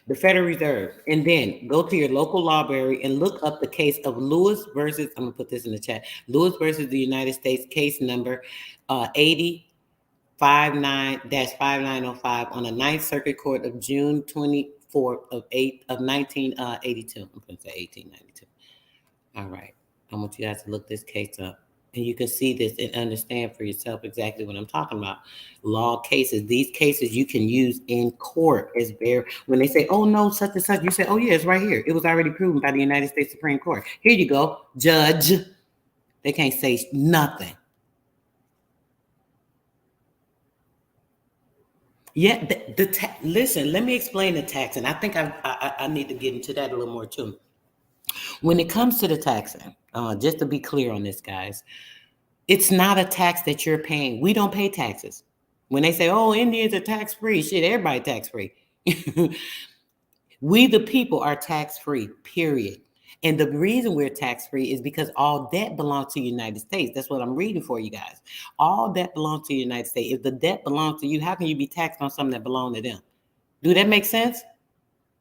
The Federal Reserve. And then go to your local library and look up the case of Lewis versus, I'm going to put this in the chat, Lewis versus the United States, case number 8059-5905 on the Ninth Circuit Court of June 24th of 1982. I'm going to say 1892. All right. I want you guys to look this case up. And you can see this and understand for yourself exactly what I'm talking about. Law cases, these cases you can use in court as very, when they say, oh no, such and such, you say, oh yeah, it's right here. It was already proven by the United States Supreme Court. Here you go, judge. They can't say nothing. Yeah, listen, let me explain the tax. And I think I need to get into that a little more too. When it comes to the taxing, just to be clear on this, guys, it's not a tax that you're paying. We don't pay taxes. When they say, oh, Indians are tax-free, shit, everybody tax-free. We, the people, are tax-free, period. And the reason we're tax-free is because all debt belongs to the United States. That's what I'm reading for you guys. All debt belongs to the United States. If the debt belongs to you, how can you be taxed on something that belongs to them? Do that make sense?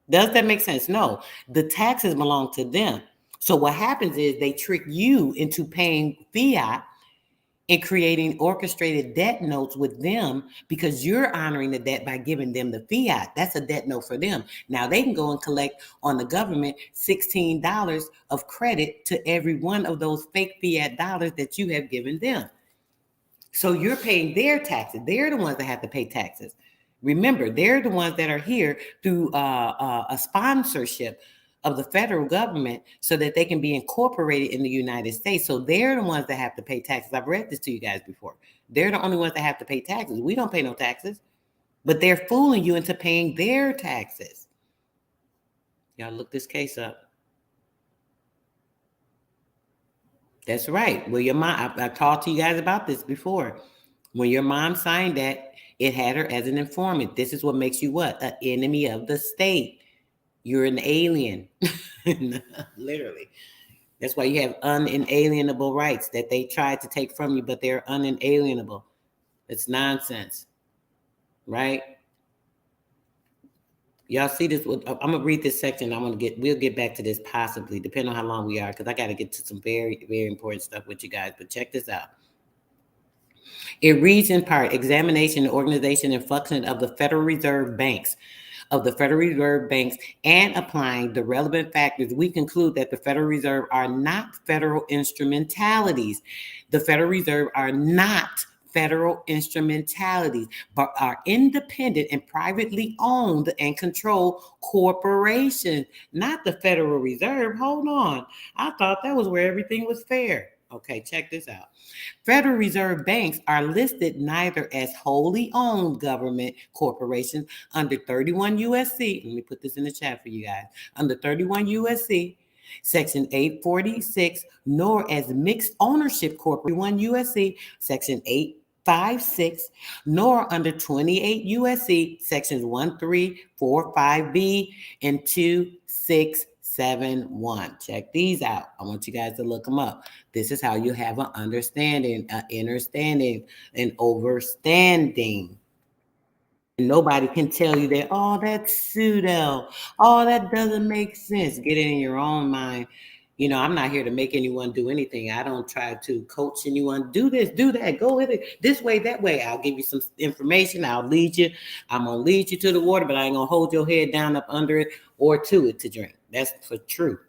Does that make sense? No, the taxes belong to them. So what happens is they trick you into paying fiat and creating orchestrated debt notes with them because you're honoring the debt by giving them the fiat. That's a debt note for them. Now they can go and collect on the government $16 of credit to every one of those fake fiat dollars that you have given them. So you're paying their taxes. They're the ones that have to pay taxes. Remember, they're the ones that are here through a sponsorship of the federal government so that they can be incorporated in the United States. So they're the ones that have to pay taxes. I've read this to you guys before. They're the only ones that have to pay taxes. We don't pay no taxes, but they're fooling you into paying their taxes. Y'all look this case up. That's right. Well, your mom, I've talked to you guys about this before. When your mom signed that, it had her as an informant. This is what makes you what? An enemy of the state. You're an alien. Literally. That's why you have unalienable rights that they tried to take from you, but they're unalienable. It's nonsense. Right? Y'all see this? I'm gonna read this section. We'll get back to this possibly, depending on how long we are, because I got to get to some very, very important stuff with you guys. But check this out. It reads in part, examination, organization, and function of the Federal Reserve banks. And applying the relevant factors, we conclude that the Federal Reserve are not federal instrumentalities. The Federal Reserve are not federal instrumentalities, but are independent and privately owned and controlled corporations, not the Federal Reserve. Hold on. I thought that was where everything was fair. Okay, check this out. Federal Reserve banks are listed neither as wholly owned government corporations under 31 USC. Let me put this in the chat for you guys. Under 31 USC, Section 846, nor as mixed ownership corporation 1 USC, Section 856, nor under 28 USC, Sections 1345B and 2671. Check these out. I want you guys to look them up. This is how you have an understanding, an understanding, an overstanding. Nobody can tell you that, oh, that's pseudo. Oh, that doesn't make sense. Get it in your own mind. I'm not here to make anyone do anything. I don't try to coach anyone. Do this, do that, go with it this way, that way. I'll give you some information. I'll lead you. I'm going to lead you to the water, but I ain't going to hold your head down up under it or to it to drink. That's for true.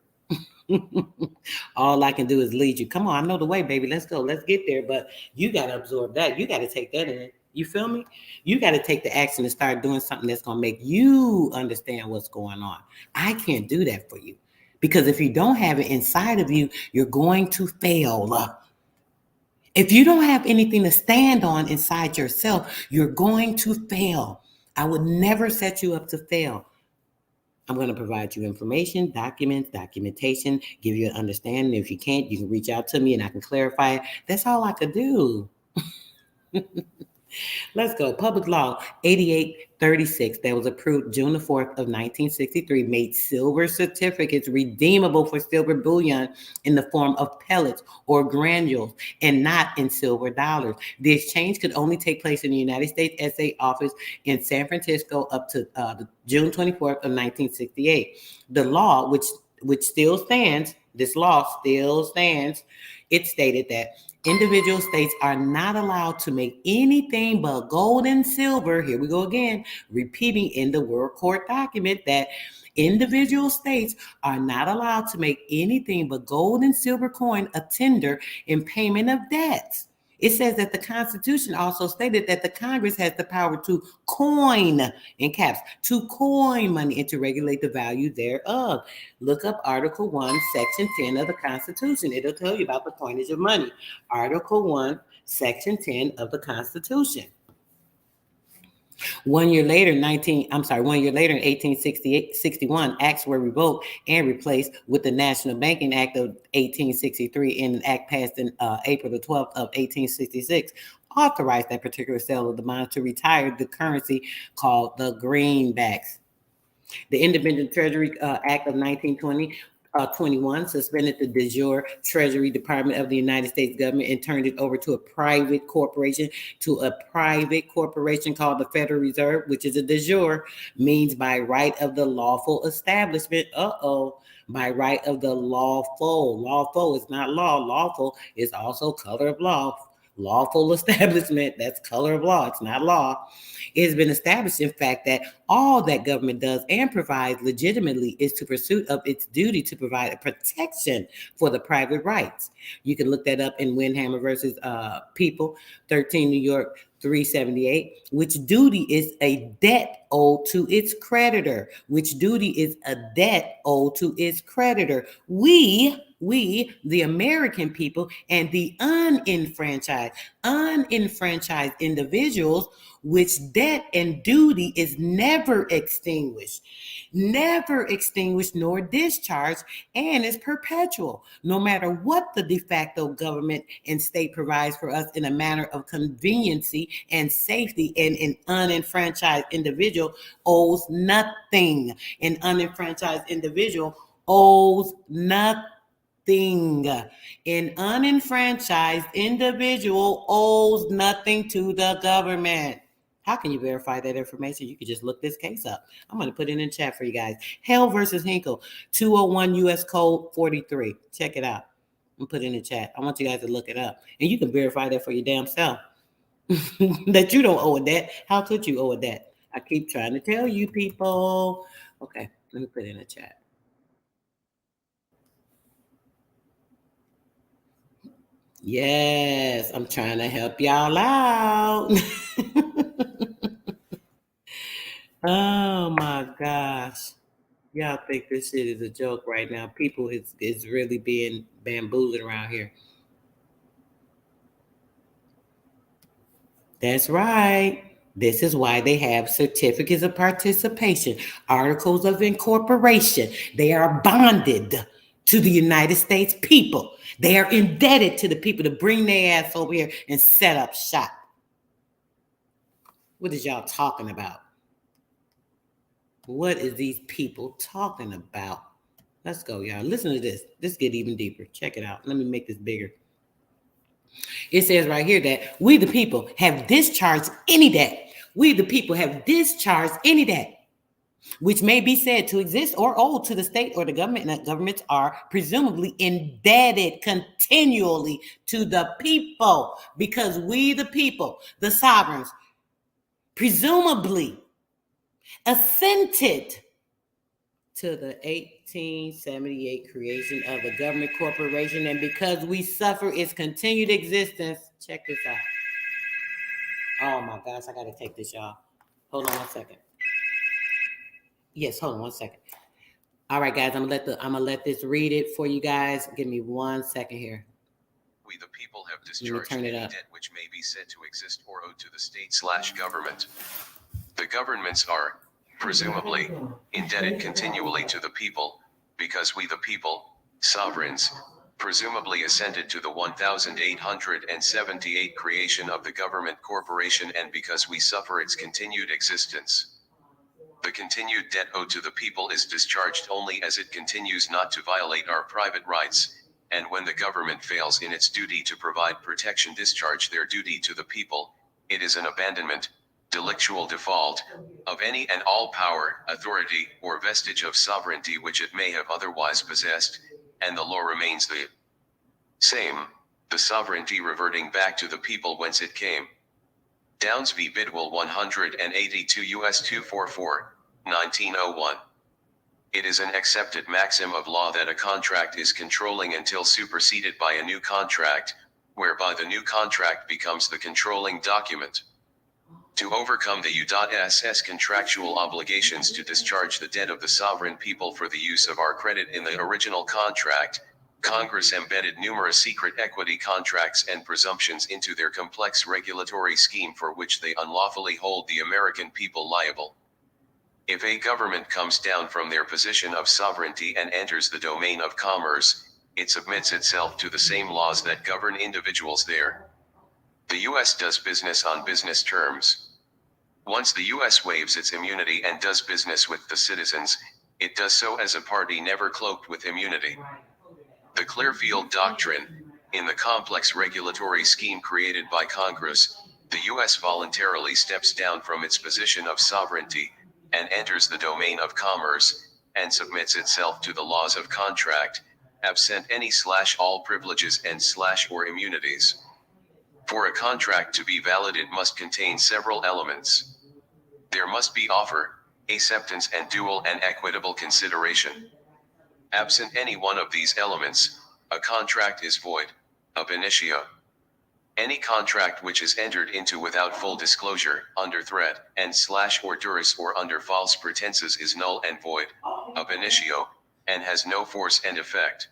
All I can do is lead you. Come on, I know the way, baby. Let's go. Let's get there. But you got to absorb that. You got to take that in. You feel me? You got to take the action and start doing something that's going to make you understand what's going on. I can't do that for you. Because if you don't have it inside of you, you're going to fail. If you don't have anything to stand on inside yourself, you're going to fail. I would never set you up to fail. I'm going to provide you information, documents, documentation, give you an understanding. If you can't, you can reach out to me and I can clarify it. That's all I could do. Let's go. Public Law 8836 that was approved June the 4th of 1963 made silver certificates redeemable for silver bullion in the form of pellets or granules and not in silver dollars. The exchange could only take place in the United States SA office in San Francisco up to June 24th of 1968. The law, which still stands, this law still stands, it stated that individual states are not allowed to make anything but gold and silver. Here we go again, repeating in the World Court document that individual states are not allowed to make anything but gold and silver coin a tender in payment of debts. It says that the Constitution also stated that the Congress has the power to coin, in caps, to coin money and to regulate the value thereof. Look up Article 1, Section 10 of the Constitution. It'll tell you about the coinage of money. Article 1, Section 10 of the Constitution. 1 year later, in 1861, acts were revoked and replaced with the National Banking Act of 1863 and an act passed in April the 12th of 1866 authorized that particular sale of the bonds to retire the currency called the greenbacks. The Independent Treasury Act of 1921 suspended the de jure Treasury Department of the United States government and turned it over to a private corporation called the Federal Reserve, which is a de jure, means by right of the lawful establishment. By right of the lawful. Lawful is not law. Lawful is also color of law. Lawful establishment, that's color of law. It's not law. It has been established, in fact, that all that government does and provides legitimately is to pursuit of its duty to provide a protection for the private rights. You can look that up in Windhammer versus People, 13 New York 378, which duty is a debt owed to its creditor, which duty is a debt owed to its creditor. We, the American people, and the unenfranchised individuals, which debt and duty is never extinguished nor discharged, and is perpetual, no matter what the de facto government and state provides for us in a manner of conveniency and safety, and an unenfranchised individual owes nothing. An unenfranchised individual owes nothing. An unenfranchised individual owes nothing to the government. How can you verify that information? You can just look this case up. I'm going to put it in the chat for you guys. Hell versus Hinkle, 201 U.S. Code 43. Check it out. I'm put it in the chat. I want you guys to look it up. And you can verify that for your damn self. That you don't owe a debt. How could you owe a debt? I keep trying to tell you people. Okay, let me put it in the chat. Yes, I'm trying to help y'all out. Oh my gosh. Y'all think this shit is a joke right now. People is really being bamboozled around here. That's right. This is why they have certificates of participation, articles of incorporation. They are bonded to the United States people. They are indebted to the people to bring their ass over here and set up shop. What is y'all talking about? What is these people talking about? Let's go, y'all. Listen to this. This get even deeper. Check it out. Let me make this bigger. It says right here that we the people have discharged any debt. We the people have discharged any debt which may be said to exist or owe to the state or the government, and that governments are presumably indebted continually to the people because we the people, the sovereigns, presumably assented to the 1878 creation of the government corporation, and because we suffer its continued existence. Check this out. Oh my gosh, I gotta take this, y'all. Hold on one second. Yes, hold on one second. All right, guys, I'm gonna let this read it for you guys. Give me 1 second here. We the people have discharged any debt which may be said to exist or owed to the state/government. The governments are, presumably, indebted continually to the people, because we the people, sovereigns, presumably assented to the 1878 creation of the government corporation, and because we suffer its continued existence. The continued debt owed to the people is discharged only as it continues not to violate our private rights, and when the government fails in its duty to provide protection, discharge their duty to the people, it is an abandonment, delictual default, of any and all power, authority, or vestige of sovereignty which it may have otherwise possessed, and the law remains the same, the sovereignty reverting back to the people whence it came. Downs v. Bidwell 182 U.S. 244, 1901. It is an accepted maxim of law that a contract is controlling until superseded by a new contract, whereby the new contract becomes the controlling document. To overcome the U.S. contractual obligations to discharge the debt of the sovereign people for the use of our credit in the original contract, Congress embedded numerous secret equity contracts and presumptions into their complex regulatory scheme for which they unlawfully hold the American people liable. If a government comes down from their position of sovereignty and enters the domain of commerce, it submits itself to the same laws that govern individuals there. The U.S. does business on business terms. Once the U.S. waives its immunity and does business with the citizens, it does so as a party never cloaked with immunity. The Clearfield Doctrine. In the complex regulatory scheme created by Congress, the U.S. voluntarily steps down from its position of sovereignty, and enters the domain of commerce, and submits itself to the laws of contract, absent any/all privileges and/or immunities. For a contract to be valid, it must contain several elements. There must be offer, acceptance, and dual and equitable consideration. Absent any one of these elements, a contract is void, ab initio. Any contract which is entered into without full disclosure, under threat, and/or duress, or under false pretenses is null and void, ab initio, and has no force and effect.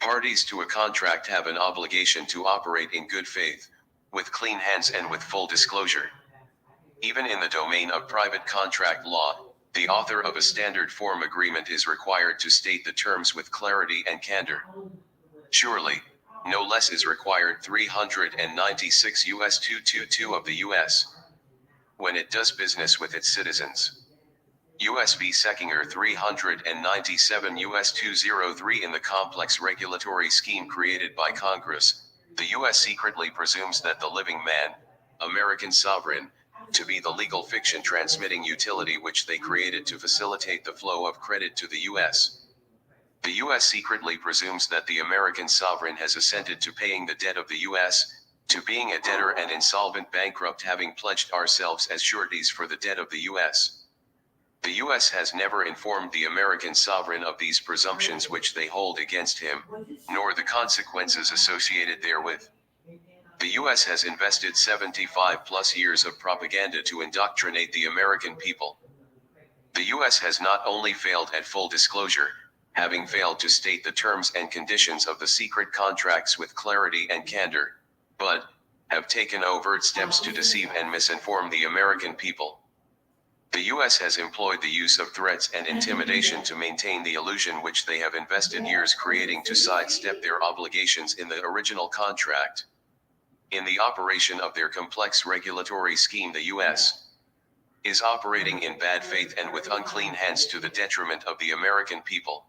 Parties to a contract have an obligation to operate in good faith, with clean hands and with full disclosure. Even in the domain of private contract law, the author of a standard form agreement is required to state the terms with clarity and candor. Surely, no less is required 396 U.S. 222 of the U.S. when it does business with its citizens. U.S. v. Seckinger 397 U.S. 203. In the complex regulatory scheme created by Congress, the U.S. secretly presumes that the living man, American sovereign, to be the legal fiction transmitting utility which they created to facilitate the flow of credit to the U.S. The U.S. secretly presumes that the American sovereign has assented to paying the debt of the U.S., to being a debtor and insolvent bankrupt, having pledged ourselves as sureties for the debt of the U.S. The U.S. has never informed the American sovereign of these presumptions which they hold against him, nor the consequences associated therewith. The U.S. has invested 75 plus years of propaganda to indoctrinate the American people. The U.S. has not only failed at full disclosure, having failed to state the terms and conditions of the secret contracts with clarity and candor, but have taken overt steps to deceive and misinform the American people. The U.S. has employed the use of threats and intimidation to maintain the illusion which they have invested years creating to sidestep their obligations in the original contract. In the operation of their complex regulatory scheme, the U.S. is operating in bad faith and with unclean hands to the detriment of the American people.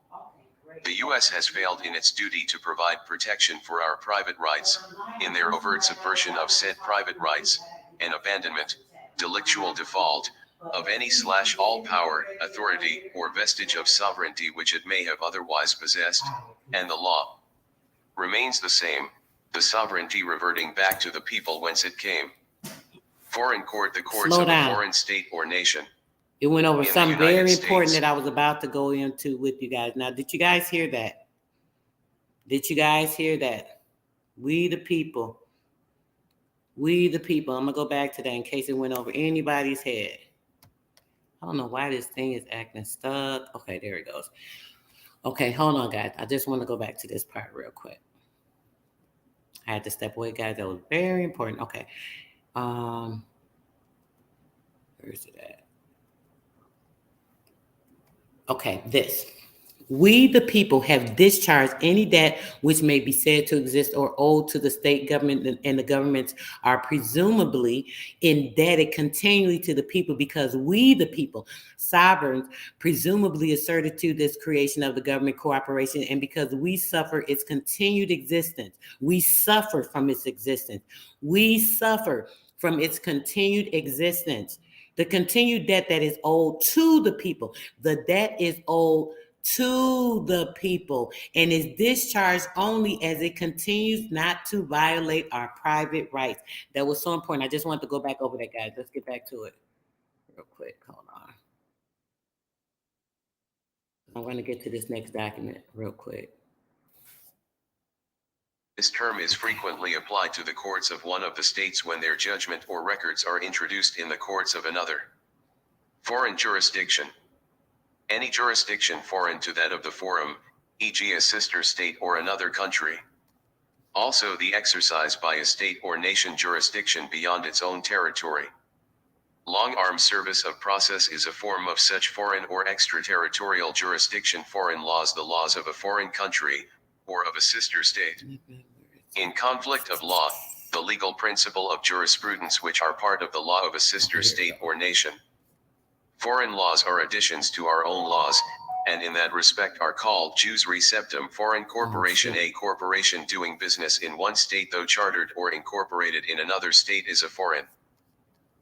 The U.S. has failed in its duty to provide protection for our private rights, in their overt subversion of said private rights, and abandonment, delictual default, of any/all power, authority, or vestige of sovereignty which it may have otherwise possessed, and the law remains the same, the sovereignty reverting back to the people whence it came. Foreign court, the courts Slow of down. a foreign state or nation. It went over In the something United very important States. that I was about to go into with you guys. Now, did you guys hear that? Did you guys hear that? We the people. We the people. I'm going to go back to that in case it went over anybody's head. I don't know why this thing is acting stuck. Okay, there it goes. Okay, hold on, guys. I just want to go back to this part real quick. I had to step away, guys. That was very important. Okay. Where is it at? Okay, this. We, the people, have discharged any debt which may be said to exist or owed to the state government, and the governments are presumably indebted continually to the people because we, the people, sovereigns, presumably asserted to this creation of the government cooperation, and because we suffer its continued existence. We suffer from its existence. We suffer from its continued existence. The continued debt that is owed to the people. The debt is owed to the people and is discharged only as it continues not to violate our private rights. That was so important. I just wanted to go back over that, guys. Let's get back to it real quick. Hold on. I'm going to get to this next document real quick. This term is frequently applied to the courts of one of the states when their judgment or records are introduced in the courts of another. Foreign jurisdiction. Any jurisdiction foreign to that of the forum, e.g. a sister state or another country. Also the exercise by a state or nation jurisdiction beyond its own territory. Long-arm service of process is a form of such foreign or extraterritorial jurisdiction. Foreign laws, the laws of a foreign country, or of a sister state. In conflict of law, the legal principle of jurisprudence which are part of the law of a sister state or nation. Foreign laws are additions to our own laws, and in that respect are called jus receptum. Foreign corporation. A corporation doing business in one state though chartered or incorporated in another state is a foreign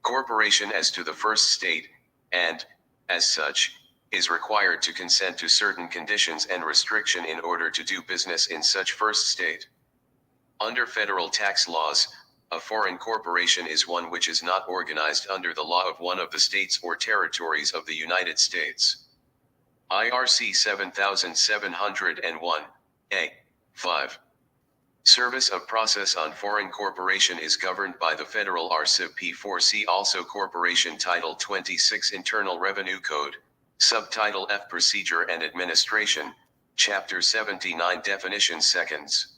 corporation as to the first state, and, as such, is required to consent to certain conditions and restriction in order to do business in such first state. Under federal tax laws, a foreign corporation is one which is not organized under the law of one of the states or territories of the United States. IRC 7701, A. 5. Service of process on foreign corporation is governed by the Federal RCIP P4. See also Corporation Title 26 Internal Revenue Code, Subtitle F Procedure and Administration, Chapter 79 Definitions Seconds.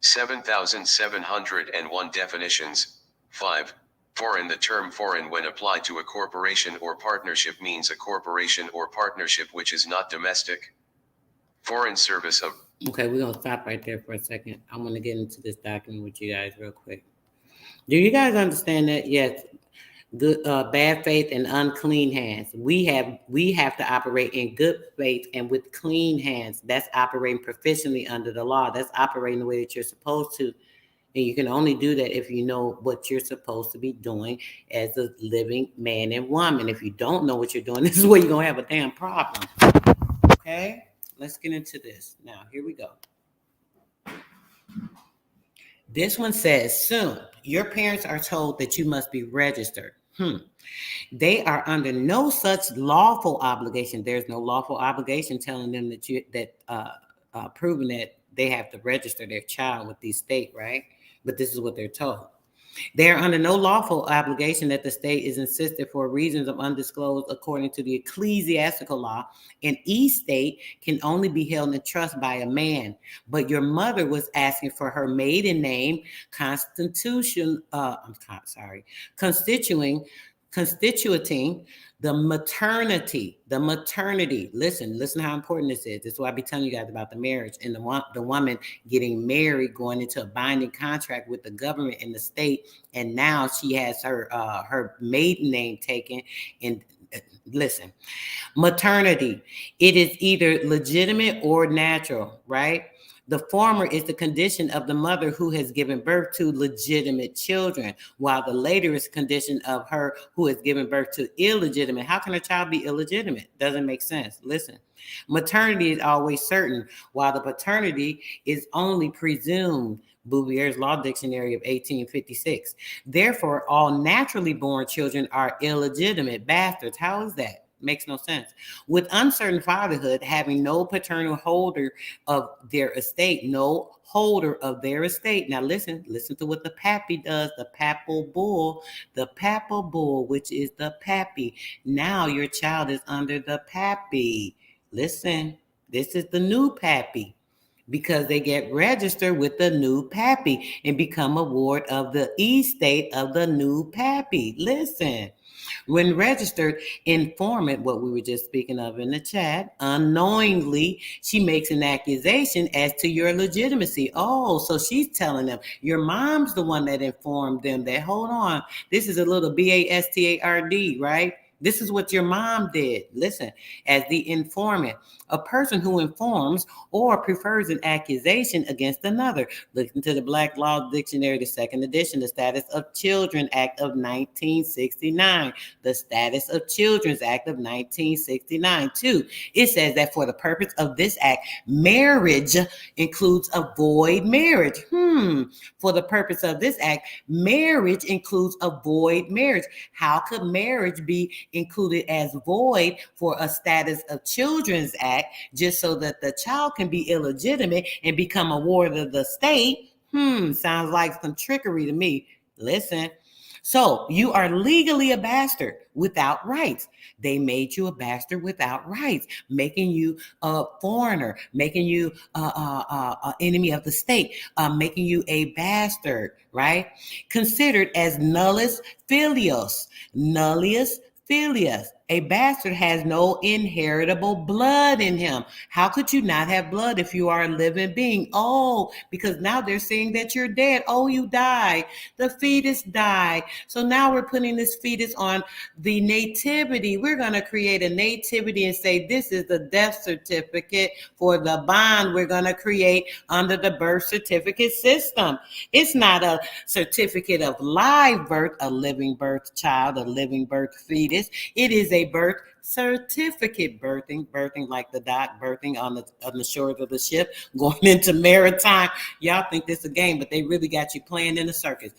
7701 Definitions. 5. Foreign. The term foreign when applied to a corporation or partnership means a corporation or partnership which is not domestic. Foreign service of... Okay, we're going to stop right there for a second. I'm going to get into this document with you guys real quick. Do you guys understand that? Yes. Good, bad faith and unclean hands. We have to operate in good faith and with clean hands. That's operating proficiently under the law. That's operating the way that you're supposed to. And you can only do that if you know what you're supposed to be doing as a living man and woman. If you don't know what you're doing, this is where you're going to have a damn problem. Okay? Let's get into this. Now, here we go. This one says, soon, your parents are told that you must be registered. They are under no such lawful obligation. There's no lawful obligation telling them that proving that they have to register their child with the state, right? But this is what they're told. They are under no lawful obligation that the state is insisted for reasons of undisclosed according to the ecclesiastical law. An estate can only be held in trust by a man. But your mother was asking for her maiden name, constituting the maternity. Listen how important this is. This is why I be telling you guys about the marriage and the woman getting married, going into a binding contract with the government and the state, and now she has her maiden name taken. And listen, maternity, it is either legitimate or natural, right? The former is the condition of the mother who has given birth to legitimate children, while the later is condition of her who has given birth to illegitimate. How can a child be illegitimate? Doesn't make sense. Listen, maternity is always certain, while the paternity is only presumed. Bouvier's Law Dictionary of 1856. Therefore, all naturally born children are illegitimate bastards. How is that? Makes no sense. With uncertain fatherhood, having no paternal holder of their estate, no holder of their estate. Now listen to what the pappy does, the papal bull, which is the pappy. Now your child is under the pappy. Listen, this is the new pappy, because they get registered with the new pappy and become a ward of the estate of the new pappy. Listen. When registered informant, what we were just speaking of in the chat, unknowingly, she makes an accusation as to your legitimacy. Oh, so she's telling them your mom's the one that informed them that, hold on, this is a little BASTARD, right? This is what your mom did. Listen, as the informant, a person who informs or prefers an accusation against another. Listen to the Black Law Dictionary, the second edition, the Status of Children Act of 1969. The Status of Children's Act of 1969, too. It says that for the purpose of this act, marriage includes a void marriage. For the purpose of this act, marriage includes a void marriage. How could marriage be included as void for a Status of Children's Act just so that the child can be illegitimate and become a ward of the state? Sounds like some trickery to me. Listen. So you are legally a bastard without rights. They made you a bastard without rights, making you a foreigner, making you an enemy of the state, making you a bastard, right? Considered as nullus filius. Nullius filius. A bastard has no inheritable blood in him. How could you not have blood if you are a living being? Oh, because now they're saying that you're dead. Oh, you died. The fetus died. So now we're putting this fetus on the nativity. We're going to create a nativity and say this is the death certificate for the bond we're going to create under the birth certificate system. It's not a certificate of live birth, a living birth child, a living birth fetus. It is a birth certificate, birthing like the doc, birthing on the shores of the ship, going into maritime. Y'all think this is a game, but they really got you playing in a circus.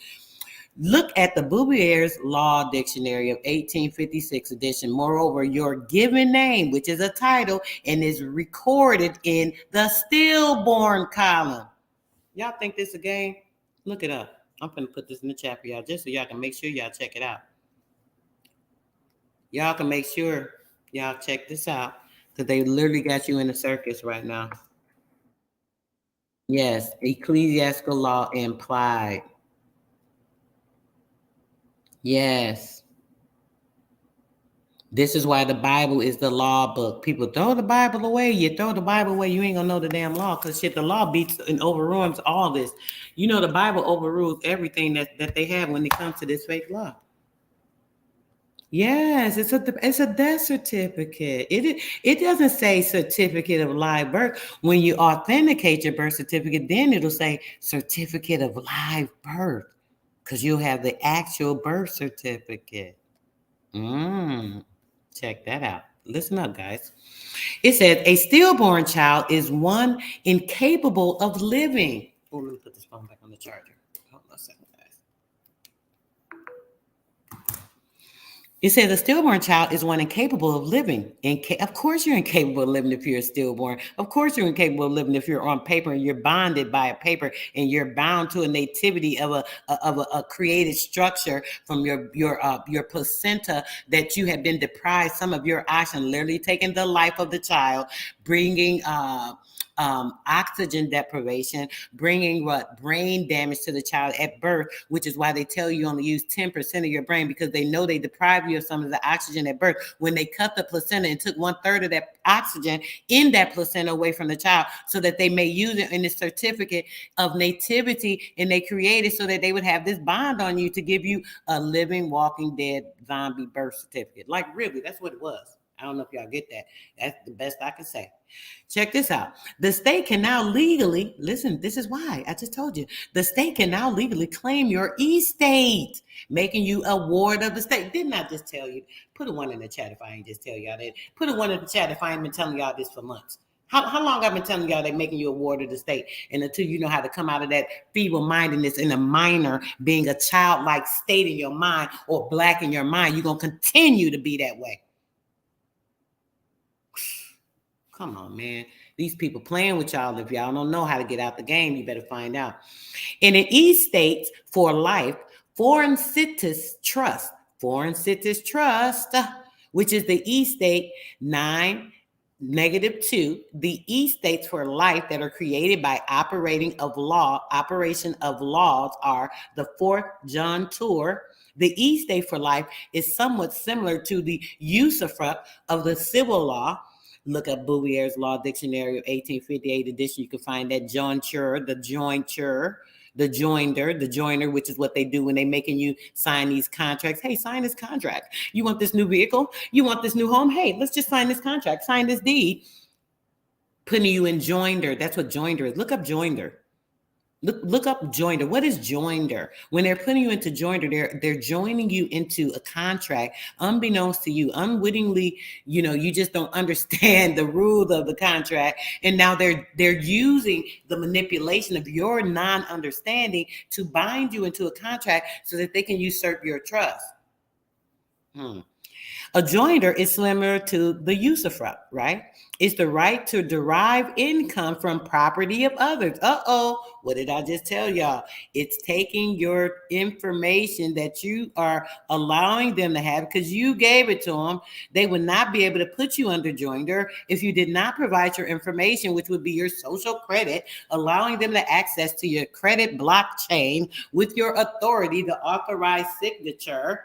Look at the Bouvier's Law Dictionary of 1856 edition. Moreover, your given name, which is a title and is recorded in the stillborn column. Y'all think this is a game? Look it up. I'm going to put this in the chat for y'all just so y'all can make sure y'all check it out. Y'all can make sure y'all check this out because they literally got you in a circus right now. Yes, ecclesiastical law implied. Yes. This is why the Bible is the law book. People throw the Bible away. You throw the Bible away, you ain't gonna know the damn law because shit, the law beats and overrules all this. You know, the Bible overrules everything that they have when it comes to this fake law. Yes, it's a death certificate. It doesn't say certificate of live birth. When you authenticate your birth certificate, then it'll say certificate of live birth because you'll have the actual birth certificate. Check that out. Listen up, guys. It says a stillborn child is one incapable of living. Oh, let me put this phone back on the charger. Hold on a second, guys. It says a stillborn child is one incapable of living. Of course, you're incapable of living if you're a stillborn. Of course, you're incapable of living if you're on paper and you're bonded by a paper and you're bound to a nativity of a created structure from your placenta that you have been deprived some of your oxygen, literally taking the life of the child, bringing oxygen deprivation, bringing brain damage to the child at birth, which is why they tell you only use 10% of your brain, because they know they deprive you of some of the oxygen at birth. When they cut the placenta and took 1/3 of that oxygen in that placenta away from the child so that they may use it in the certificate of nativity, and they created so that they would have this bond on you to give you a living, walking, dead zombie birth certificate. Like, really, that's what it was. I don't know if y'all get that. That's the best I can say. Check this out. The state can now legally, listen, this is why I just told you, the state can now legally claim your estate, making you a ward of the state. Didn't I just tell you? Put a 1 in the chat if I ain't just tell y'all that. Put a 1 in the chat if I ain't been telling y'all this for months. How long I've been telling y'all they making you a ward of the state? And until you know how to come out of that feeble-mindedness in a minor, being a childlike state in your mind or black in your mind, you're going to continue to be that way. Come on, man. These people playing with y'all. If y'all don't know how to get out the game, you better find out. In an e-states for life, foreign cities trust, which is the e-state 9-2, the e-states for life that are created by operation of laws are the 4th John Tour. The e-state for life is somewhat similar to the usufruct of the civil law. Look up Bouvier's Law Dictionary of 1858 edition. You can find that jointure, the jointure, the joinder, the joiner, which is what they do when they making you sign these contracts. Hey, sign this contract. You want this new vehicle? You want this new home? Hey, let's just sign this contract, sign this deed. Putting you in joinder. That's what joinder is. Look up joinder. Look up joinder. What is joinder? When they're putting you into joinder, they're joining you into a contract, unbeknownst to you, unwittingly. You know, you just don't understand the rules of the contract, and now they're using the manipulation of your non-understanding to bind you into a contract so that they can usurp your trust. A joinder is similar to the usufruct, right? It's the right to derive income from property of others. What did I just tell y'all? It's taking your information that you are allowing them to have because you gave it to them. They would not be able to put you under joinder if you did not provide your information, which would be your social credit, allowing them to access to your credit blockchain with your authority, the authorized signature,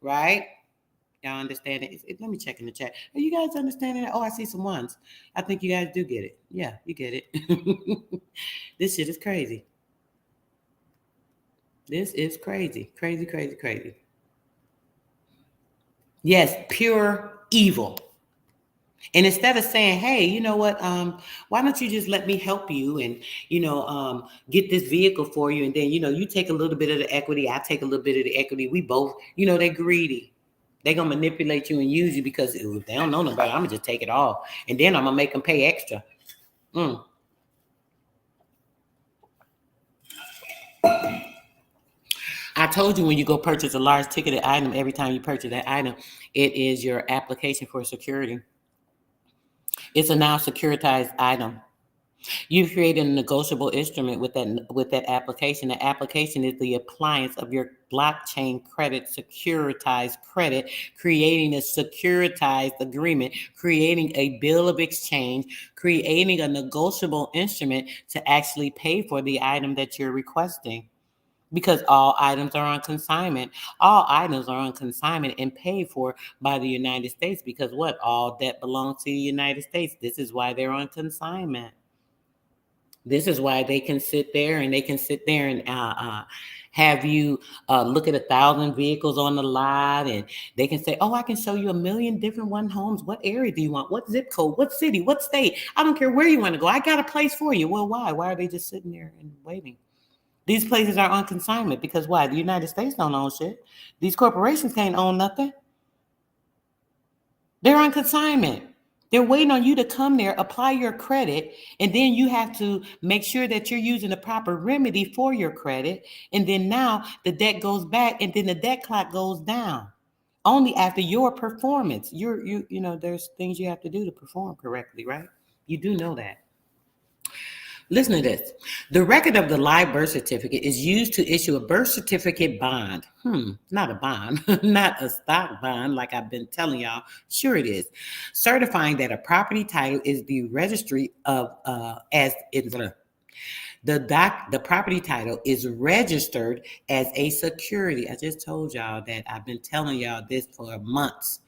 right? Y'all understand it? Let me check in the chat. Are you guys understanding that? Oh, I see some ones. I think you guys do get it. Yeah, you get it. This shit is crazy. This is crazy. Crazy, crazy, crazy. Yes, pure evil. And instead of saying, hey, you know what, why don't you just let me help you and, get this vehicle for you. And then, you take a little bit of the equity. I take a little bit of the equity. We both, they're greedy. They're going to manipulate you and use you because if they don't know nobody, I'm going to just take it all. And then I'm going to make them pay extra. I told you when you go purchase a large ticketed item, every time you purchase that item, it is your application for security. It's a now securitized item. You've created a negotiable instrument with that application. The application is the appliance of your blockchain credit, securitized credit, creating a securitized agreement, creating a bill of exchange, creating a negotiable instrument to actually pay for the item that you're requesting. Because all items are on consignment. All items are on consignment and paid for by the United States because what? All debt belongs to the United States. This is why they're on consignment. This is why they can sit there and have you look at 1,000 vehicles on the lot, and they can say, oh, I can show you 1 million different homes. What area do you want? What zip code? What city? What state? I don't care where you want to go. I got a place for you. Well, why? Why are they just sitting there and waiting? These places are on consignment because why? The United States don't own shit. These corporations can't own nothing. They're on consignment. They're waiting on you to come there, apply your credit, and then you have to make sure that you're using the proper remedy for your credit. And then now the debt goes back, and then the debt clock goes down. only after your performance. You know, there's things you have to do to perform correctly, right? You do know that. Listen to this. The record of the live birth certificate is used to issue a birth certificate bond. Not a bond, not a stock bond like I've been telling y'all. Sure it is. Certifying that a property title is the registry of as it's the property title is registered as a security. I just told y'all that. I've been telling y'all this for months.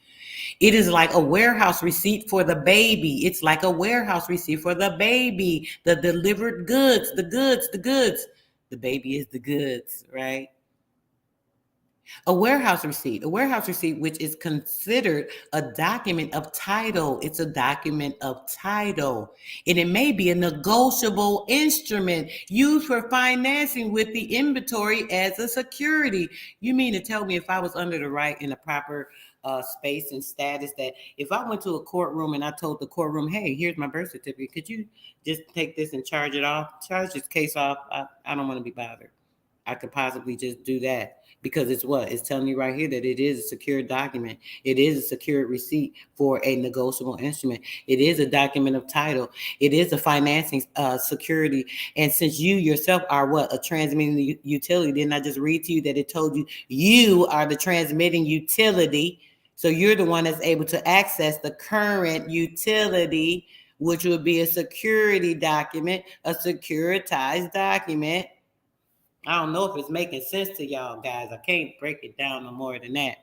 It is like a warehouse receipt for the baby. It's like a warehouse receipt for the baby. The delivered goods, the goods, the goods. The baby is the goods, right? A warehouse receipt, which is considered a document of title. It's a document of title. And it may be a negotiable instrument used for financing with the inventory as a security. You mean to tell me if I was under the right in the proper space and status, that if I went to a courtroom and I told the courtroom, hey, here's my birth certificate, could you just take this and charge this case off? I don't want to be bothered. I could possibly just do that because it's what? It's telling you right here that it is a secure document. It is a secure receipt for a negotiable instrument. It is a document of title. It is a financing security. And since you yourself are what? A transmitting utility, didn't I just read to you that it told you you are the transmitting utility? So you're the one that's able to access the current utility, which would be a security document, a securitized document. I don't know if it's making sense to y'all guys. I can't break it down no more than that.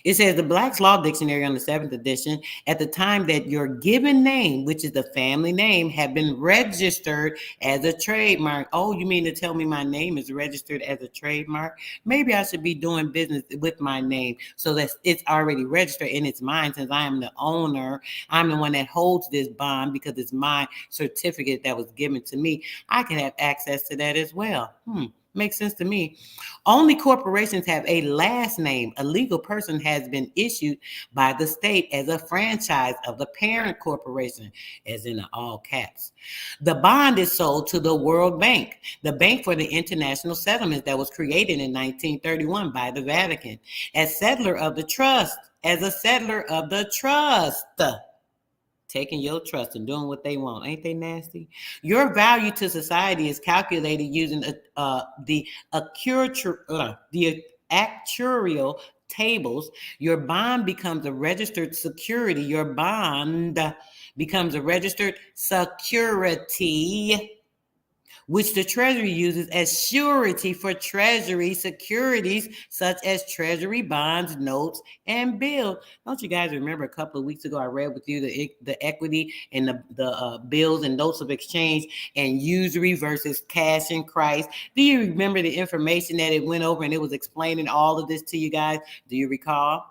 It says the Black's Law Dictionary on the 7th edition, at the time that your given name, which is the family name, had been registered as a trademark. Oh, you mean to tell me my name is registered as a trademark? Maybe I should be doing business with my name so that it's already registered and it's mine, since I am the owner. I'm the one that holds this bond because it's my certificate that was given to me. I can have access to that as well. Makes sense to me. Only corporations have a last name. A legal person has been issued by the state as a franchise of the parent corporation, as in all caps. The bond is sold to the World Bank, the bank for the international settlements that was created in 1931 by the Vatican, as settler of the trust, as a settler of the trust. Taking your trust and doing what they want. Ain't they nasty? Your value to society is calculated using the actuarial tables. Your bond becomes a registered security. Your bond becomes a registered security, which the Treasury uses as surety for Treasury securities such as Treasury bonds, notes, and bills. Don't you guys remember a couple of weeks ago I read with you the equity and the bills and notes of exchange and usury versus cash in Christ? Do you remember the information that it went over and it was explaining all of this to you guys? Do you recall?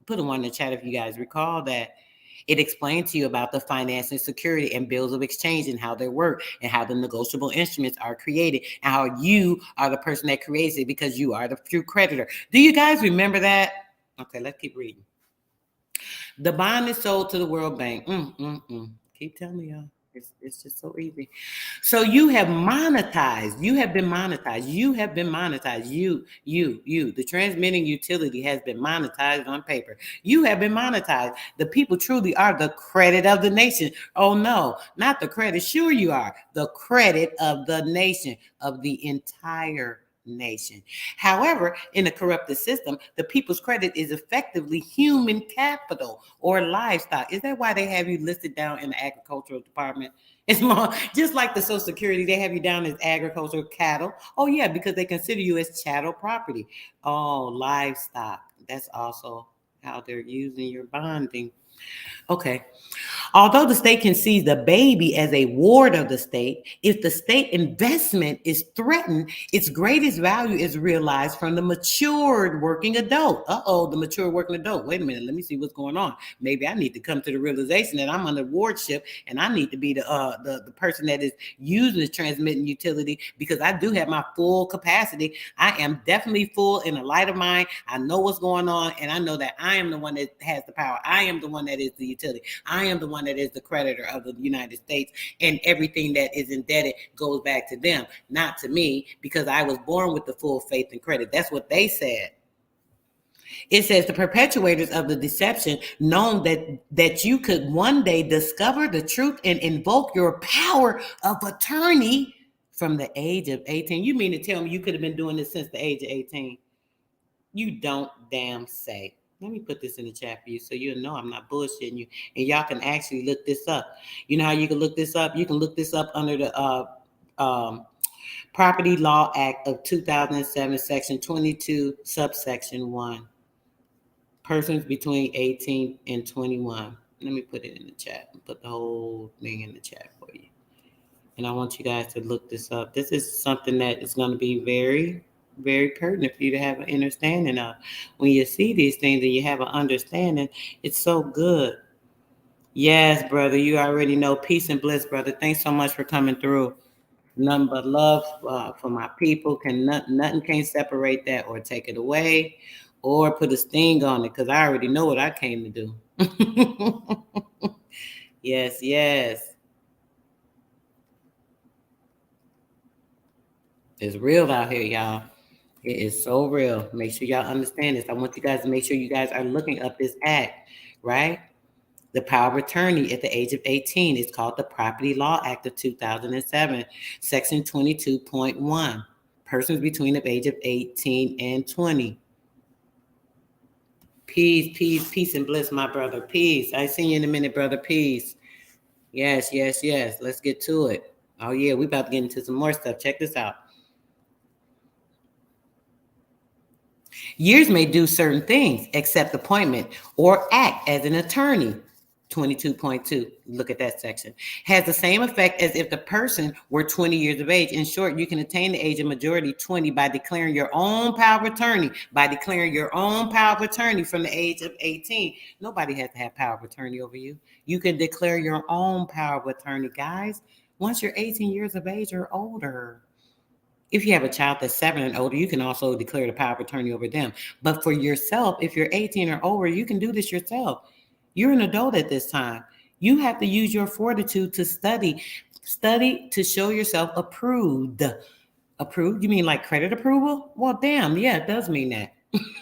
Put a one in the chat if you guys recall that. It explained to you about the financing security and bills of exchange and how they work and how the negotiable instruments are created and how you are the person that creates it because you are the true creditor. Do you guys remember that? Okay, let's keep reading. The bond is sold to the World Bank. Keep telling me, y'all. It's just so easy. So you have monetized. You have been monetized. You have been monetized. You. The transmitting utility has been monetized on paper. You have been monetized. The people truly are the credit of the nation. Oh, no, not the credit. Sure you are. The credit of the nation, of the entire nation. However, in a corrupted system, the people's credit is effectively human capital or livestock. Is that why they have you listed down in the agricultural department? It's long, just like the Social Security, they have you down as agricultural cattle. Oh yeah, because they consider you as chattel property. Oh, livestock. That's also how they're using your bonding. Okay. Although the state can see the baby as a ward of the state, if the state investment is threatened, its greatest value is realized from the matured working adult. The mature working adult. Wait a minute, let me see what's going on. Maybe I need to come to the realization that I'm under wardship and I need to be the person that is using the transmitting utility because I do have my full capacity. I am definitely full in the light of mine. I know what's going on and I know that I am the one that has the power. I am the one that is the utility. I am the one that is the creditor of the United States, and everything that is indebted goes back to them, not to me, because I was born with the full faith and credit. That's what they said. It says the perpetuators of the deception known that you could one day discover the truth and invoke your power of attorney from the age of 18. You mean to tell me you could have been doing this since the age of 18? You don't damn say. Let me put this in the chat for you so you'll know I'm not bullshitting you. And y'all can actually look this up. You know how you can look this up? You can look this up under the Property Law Act of 2007, Section 22, subsection 1. Persons between 18 and 21. Let me put it in the chat. Put the whole thing in the chat for you. And I want you guys to look this up. This is something that is going to be very, very pertinent for you to have an understanding of. When you see these things and you have an understanding, it's so good. Yes, brother, you already know. Peace and bliss, brother. Thanks so much for coming through. Nothing but love for my people. Nothing can separate that or take it away or put a sting on it, because I already know what I came to do. Yes, yes. It's real out here, y'all. It is so real. Make sure y'all understand this. I want you guys to make sure you guys are looking up this act, right? The power of attorney at the age of 18 is called the Property Law Act of 2007, Section 22.1. Persons between the age of 18 and 20. Peace, peace, peace and bliss, my brother. Peace. I see you in a minute, brother. Peace. Yes, yes, yes. Let's get to it. Oh, yeah, we about to get into some more stuff. Check this out. Years may do certain things, accept appointment, or act as an attorney. 22.2, look at that section. Has the same effect as if the person were 20 years of age. In short, you can attain the age of majority 20 by declaring your own power of attorney. By declaring your own power of attorney from the age of 18. Nobody has to have power of attorney over you. You can declare your own power of attorney, guys, once you're 18 years of age or older. If you have a child that's 7 and older, you can also declare the power of attorney over them. But for yourself, if you're 18 or older, you can do this yourself. You're an adult at this time. You have to use your fortitude to study to show yourself approved. Approved? You mean like credit approval? Well, damn, yeah, it does mean that.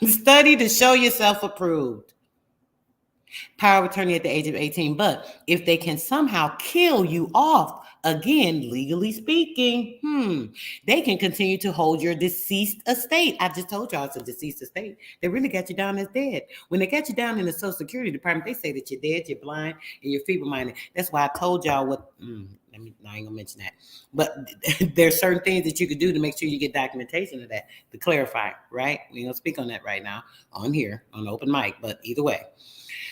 Study to show yourself approved. Power of attorney at the age of 18. But if they can somehow kill you off, again, legally speaking, they can continue to hold your deceased estate. I just told y'all it's a deceased estate. They really got you down as dead. When they got you down in the Social Security Department, they say that you're dead, you're blind, and you're feeble-minded. That's why I told y'all what, I ain't gonna mention that. But there's certain things that you could do to make sure you get documentation of that, to clarify, right? We ain't gonna speak on that right now on here, on the open mic, but either way.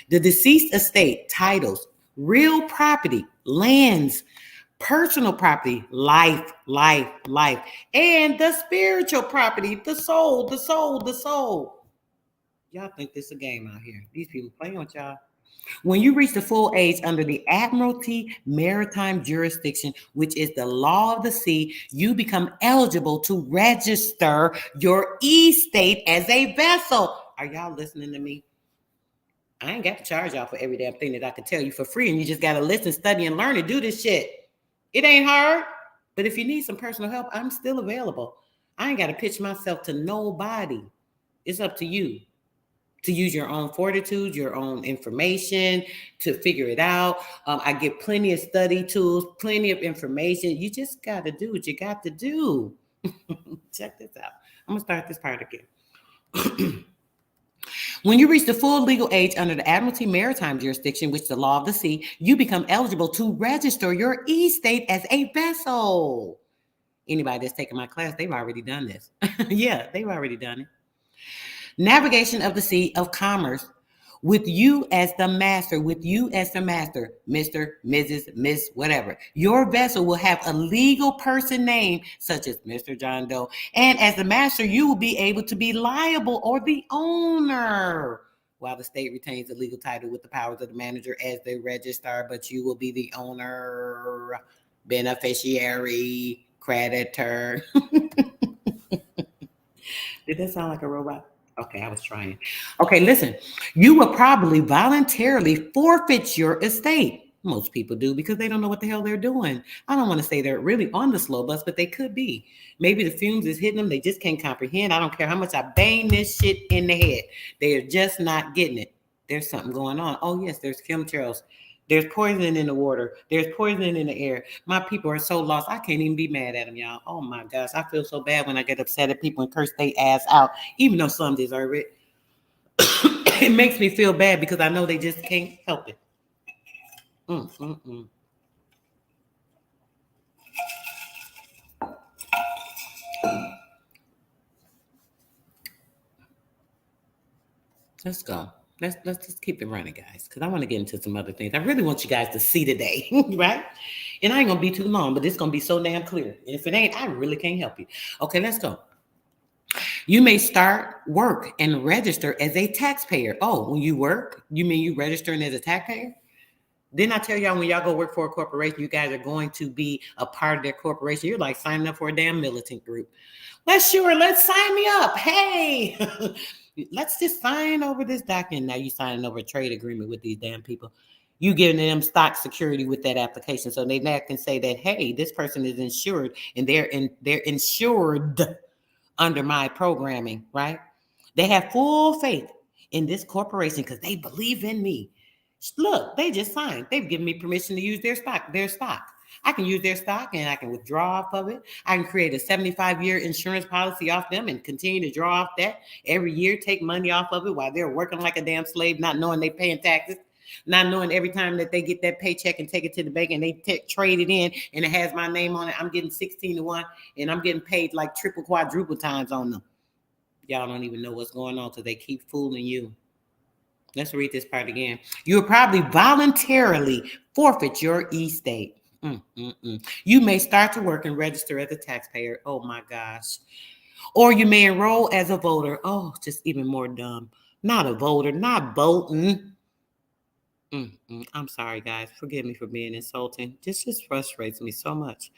The deceased estate, titles, real property, lands, personal property, life, and the spiritual property, the soul. Y'all think this is a game out here. These people playing with y'all. When you reach the full age under the Admiralty Maritime Jurisdiction, which is the law of the sea, you become eligible to register your estate as a vessel. Are y'all listening to me? I ain't got to charge y'all for every damn thing that I can tell you for free, and you just got to listen, study, and learn to do this shit. It ain't hard, but if you need some personal help, I'm still available. I ain't got to pitch myself to nobody. It's up to you to use your own fortitude, your own information to figure it out. I give plenty of study tools, plenty of information. You just got to do what you got to do. Check this out. I'm going to start this part again. When you reach the full legal age under the Admiralty Maritime Jurisdiction, which is the law of the sea, you become eligible to register your estate as a vessel. Anybody that's taken my class, they've already done this. Yeah, they've already done it. Navigation of the sea of commerce with you as the master, Mr., Mrs., Miss, whatever. Your vessel will have a legal person name, such as Mr. John Doe. And as the master, you will be able to be liable or the owner, while the state retains the legal title with the powers of the manager as the registrar, but you will be the owner, beneficiary, creditor. Did that sound like a robot? Okay, I was trying. Okay, listen, you will probably voluntarily forfeit your estate. Most people do because they don't know what the hell they're doing. I don't want to say they're really on the slow bus, but they could be. Maybe the fumes is hitting them. They just can't comprehend. I don't care how much I bang this shit in the head. They are just not getting it. There's something going on. Oh, yes, there's chemtrails. There's poison in the water. There's poison in the air. My people are so lost. I can't even be mad at them, y'all. Oh, my gosh. I feel so bad when I get upset at people and curse their ass out, even though some deserve it. It makes me feel bad because I know they just can't help it. Let's go. Let's just keep it running, guys, because I want to get into some other things. I really want you guys to see today, right? And I ain't gonna be too long, but it's gonna be so damn clear. And if it ain't, I really can't help you. Okay, let's go. You may start work and register as a taxpayer. Oh, when you work, you mean you registering as a taxpayer? Didn't I tell y'all when y'all go work for a corporation, you guys are going to be a part of their corporation? You're like signing up for a damn militant group. Let's sign me up. Hey, let's just sign over this document. Now you signing over a trade agreement with these damn people. You giving them stock security with that application, so they now can say that, hey, this person is insured and they're insured under my programming, right? They have full faith in this corporation because they believe in me. Look, they just signed. They've given me permission to use their stock. I can use their stock and I can withdraw off of it. I can create a 75-year insurance policy off them and continue to draw off that every year, take money off of it while they're working like a damn slave, not knowing they're paying taxes, not knowing every time that they get that paycheck and take it to the bank and they trade it in and it has my name on it. I'm getting 16-1 and I'm getting paid like triple, quadruple times on them. Y'all don't even know what's going on because they keep fooling you. Let's read this part again. You will probably voluntarily forfeit your estate. You may start to work and register as a taxpayer. Oh my gosh. Or you may enroll as a voter. Oh, just even more dumb. Not a voter, not voting. I'm sorry, guys. Forgive me for being insulting. This just frustrates me so much.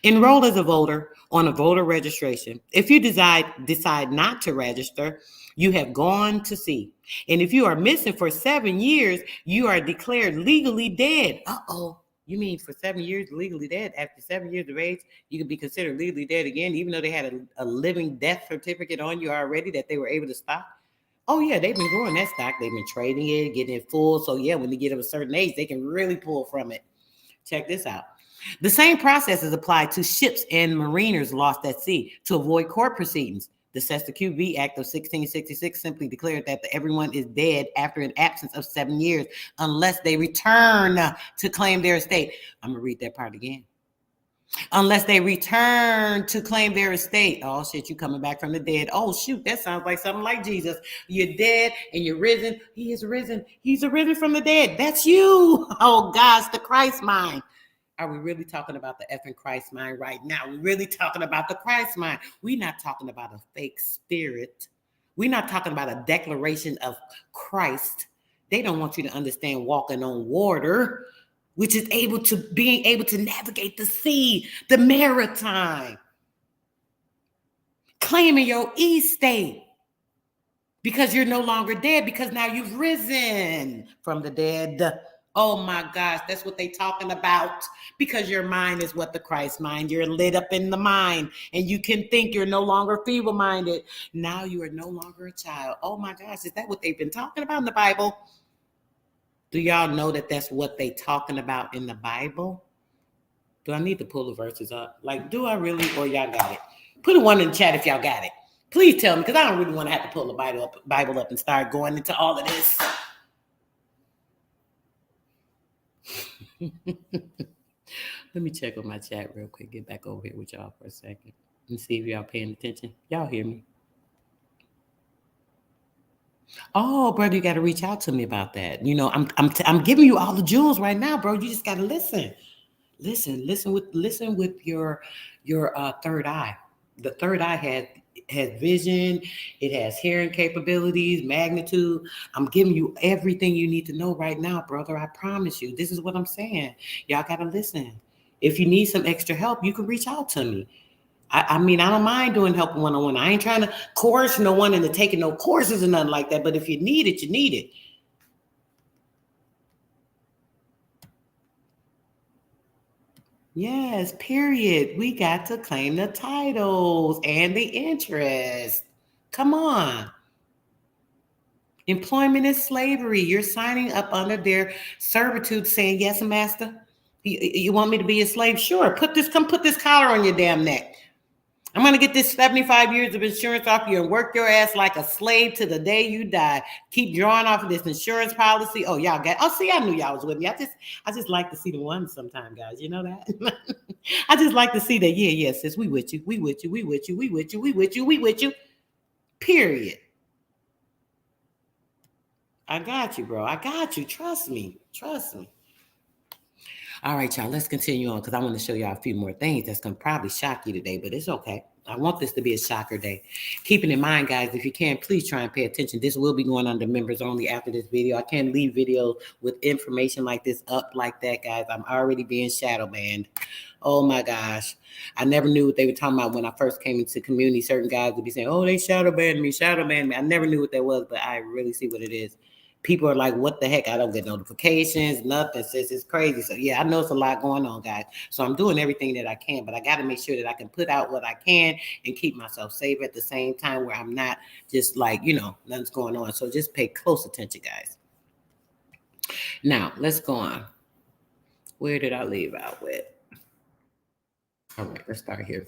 Enroll as a voter on a voter registration. If you decide not to register, you have gone to sea. And if you are missing for 7 years, you are declared legally dead. Uh-oh. You mean for 7 years legally dead? After 7 years of age, you can be considered legally dead again, even though they had a living death certificate on you already that they were able to stop? Oh, yeah, they've been growing that stock. They've been trading it, getting it full. So, yeah, when they get of a certain age, they can really pull from it. Check this out. The same process is applied to ships and mariners lost at sea to avoid court proceedings. The Sesta-QV Act of 1666 simply declared that everyone is dead after an absence of 7 years unless they return to claim their estate. I'm going to read that part again. Unless they return to claim their estate. Oh, shit, you coming back from the dead. Oh, shoot, that sounds like something like Jesus. You're dead and you're risen. He is risen. He's arisen from the dead. That's you. Oh, gosh, the Christ mind. Are we really talking about the effing Christ mind right now? We're really talking about the Christ mind. We're not talking about a fake spirit. We're not talking about a declaration of Christ. They don't want you to understand walking on water, which is being able to navigate the sea, the maritime, claiming your estate because you're no longer dead, because now you've risen from the dead. Oh my gosh, that's what they talking about, because your mind is what the Christ mind. You're lit up in the mind and you can think. You're no longer feeble-minded. Now you are no longer a child. Oh my gosh, is that what they've been talking about in the Bible? Do y'all know that that's what they talking about in the Bible? Do I need to pull the verses up? Like, do I really, or y'all got it? Put a one in the chat if y'all got it. Please tell me, because I don't really want to have to pull the Bible up and start going into all of this. Let me check on my chat real quick. Get back over here with y'all for a second and see if y'all paying attention. Y'all hear me? Oh, brother, you got to reach out to me about that. You know, I'm giving you all the jewels right now, bro. You just got to listen. Listen with your third eye. The third eye has vision. It has hearing capabilities, magnitude. I'm giving you everything you need to know right now, brother. I promise you. This is what I'm saying. Y'all got to listen. If you need some extra help, you can reach out to me. I mean, I don't mind doing help one-on-one. I ain't trying to coerce no one into taking no courses or nothing like that. But if you need it, you need it. Yes, period. We got to claim the titles and the interest. Come on. Employment is slavery. You're signing up under their servitude saying, yes, master. You want me to be a slave? Sure. Come put this collar on your damn neck. I'm going to get this 75 years of insurance off you and work your ass like a slave to the day you die. Keep drawing off of this insurance policy. Oh, y'all see, I knew y'all was with me. I just like to see the ones sometime, guys. You know that? I just like to see that. Yeah, sis, we with you. We with you. We with you. We with you. We with you. We with you. Period. I got you, bro. I got you. Trust me. Trust me. All right, y'all, let's continue on because I want to show y'all a few more things that's going to probably shock you today, but it's okay. I want this to be a shocker day. Keeping in mind, guys, if you can, please try and pay attention. This will be going under members only after this video. I can't leave videos with information like this up like that, guys. I'm already being shadow banned. Oh, my gosh. I never knew what they were talking about when I first came into community. Certain guys would be saying, oh, they shadow banned me. I never knew what that was, but I really see what it is. People are like, what the heck? I don't get notifications, nothing. Says it's crazy. So yeah, I know it's a lot going on, guys. So I'm doing everything that I can, but I got to make sure that I can put out what I can and keep myself safe at the same time where I'm not just like, nothing's going on. So just pay close attention, guys. Now, let's go on. Where did I leave out with? All right, let's start here.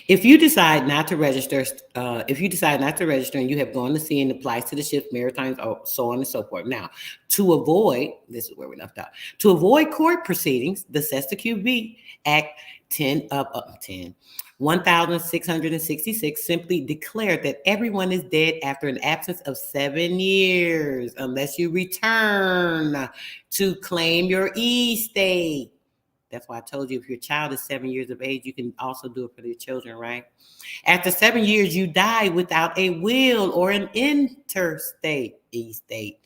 If you decide not to register, and you have gone to sea and applies to the ships, maritimes, so on and so forth. Now, to avoid, this is where we left out, to avoid court proceedings, the SESTA QB Act 1666 simply declared that everyone is dead after an absence of 7 years, unless you return to claim your estate. That's why I told you if your child is 7 years of age, you can also do it for your children, right? After 7 years, you die without a will or an interstate estate.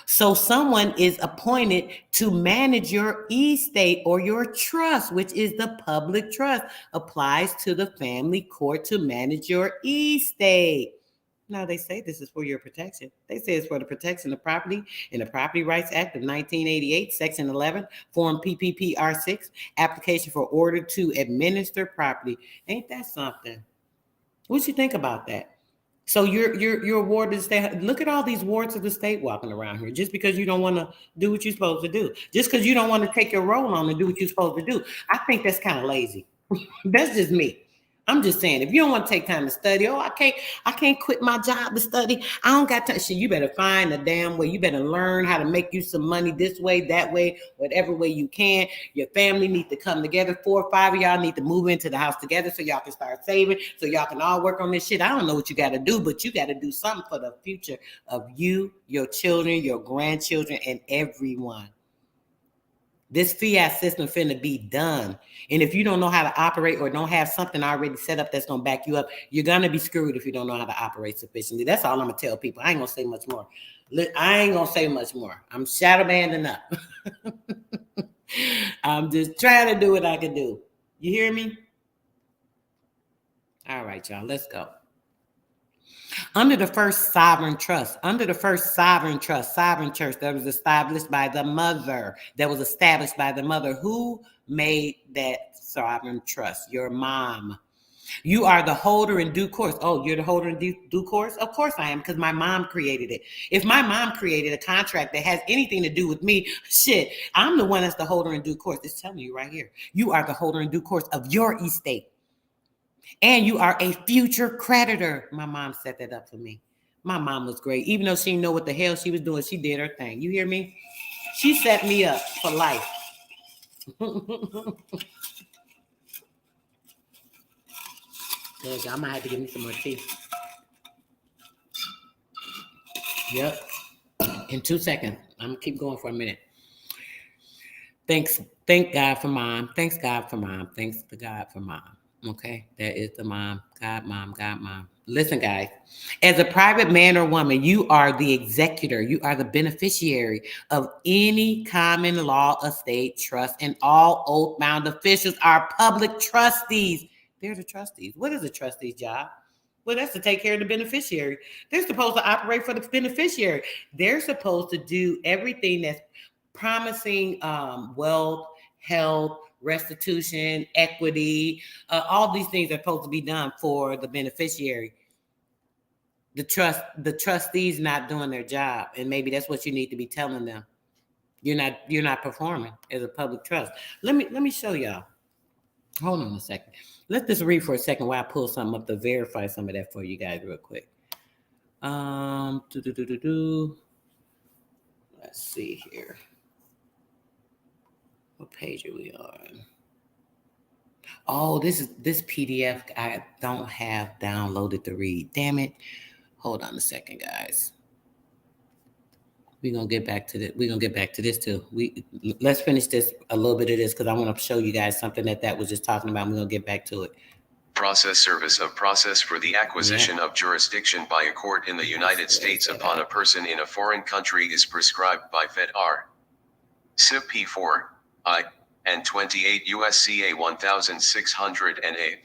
So someone is appointed to manage your estate or your trust, which is the public trust, applies to the family court to manage your estate. No, they say this is for your protection. They say it's for the protection of property in the Property Rights Act of 1988, Section 11, Form PPPR6, application for order to administer property. Ain't that something? What you think about that? So you're a ward of the state. Look at all these wards of the state walking around here. Just because you don't want to do what you're supposed to do, just because you don't want to take your role on and do what you're supposed to do, I think that's kind of lazy. That's just me. I'm just saying, if you don't want to take time to study, I can't quit my job to study. I don't got time. Shit, you better find a damn way. You better learn how to make you some money this way, that way, whatever way you can. Your family needs to come together. 4 or 5 of y'all need to move into the house together so y'all can start saving, so y'all can all work on this shit. I don't know what you got to do, but you got to do something for the future of you, your children, your grandchildren, and everyone. This fiat system finna be done. And if you don't know how to operate or don't have something already set up that's gonna back you up, you're gonna be screwed if you don't know how to operate sufficiently. That's all I'm gonna tell people. I ain't gonna say much more. I'm shadow banding up. I'm just trying to do what I can do. You hear me? All right, y'all, let's go. Under the first sovereign church that was established by the mother, who made that sovereign trust? Your mom. You are the holder in due course. Oh, you're the holder in due course? Of course I am, because my mom created it. If my mom created a contract that has anything to do with me, shit, I'm the one that's the holder in due course. It's telling you right here. You are the holder in due course of your estate. And you are a future creditor. My mom set that up for me. My mom was great. Even though she didn't know what the hell she was doing, she did her thing. You hear me? She set me up for life. I might have to give me some more tea. Yep. In 2 seconds. I'm going to keep going for a minute. Thank God for mom. Thanks God for mom. Thanks to God for mom. Okay, that is the mom. God, mom. Listen, guys, as a private man or woman, you are the executor. You are the beneficiary of any common law estate trust, and all oath-bound officials are public trustees. They're the trustees. What is a trustee's job? Well, that's to take care of the beneficiary. They're supposed to operate for the beneficiary. They're supposed to do everything that's promising wealth, health, restitution, equity. All these things are supposed to be done for the beneficiary. The trustees not doing their job, and maybe that's what you need to be telling them. You're not performing as a public trust. Let me show y'all. Hold on a second. Let's just read for a second while I pull something up to verify some of that for you guys real quick. Let's see here. What page are we on? Oh, this PDF I don't have downloaded to read. Damn it. Hold on a second, guys. We're gonna get back to this. We're gonna get back to this too. Let's finish this a little bit of this because I want to show you guys something that was just talking about. We're gonna get back to it. Process service of process for the acquisition of jurisdiction by a court in the United States upon a person in a foreign country is prescribed by Fed R. Civ P4, I, and 28 USCA 1608.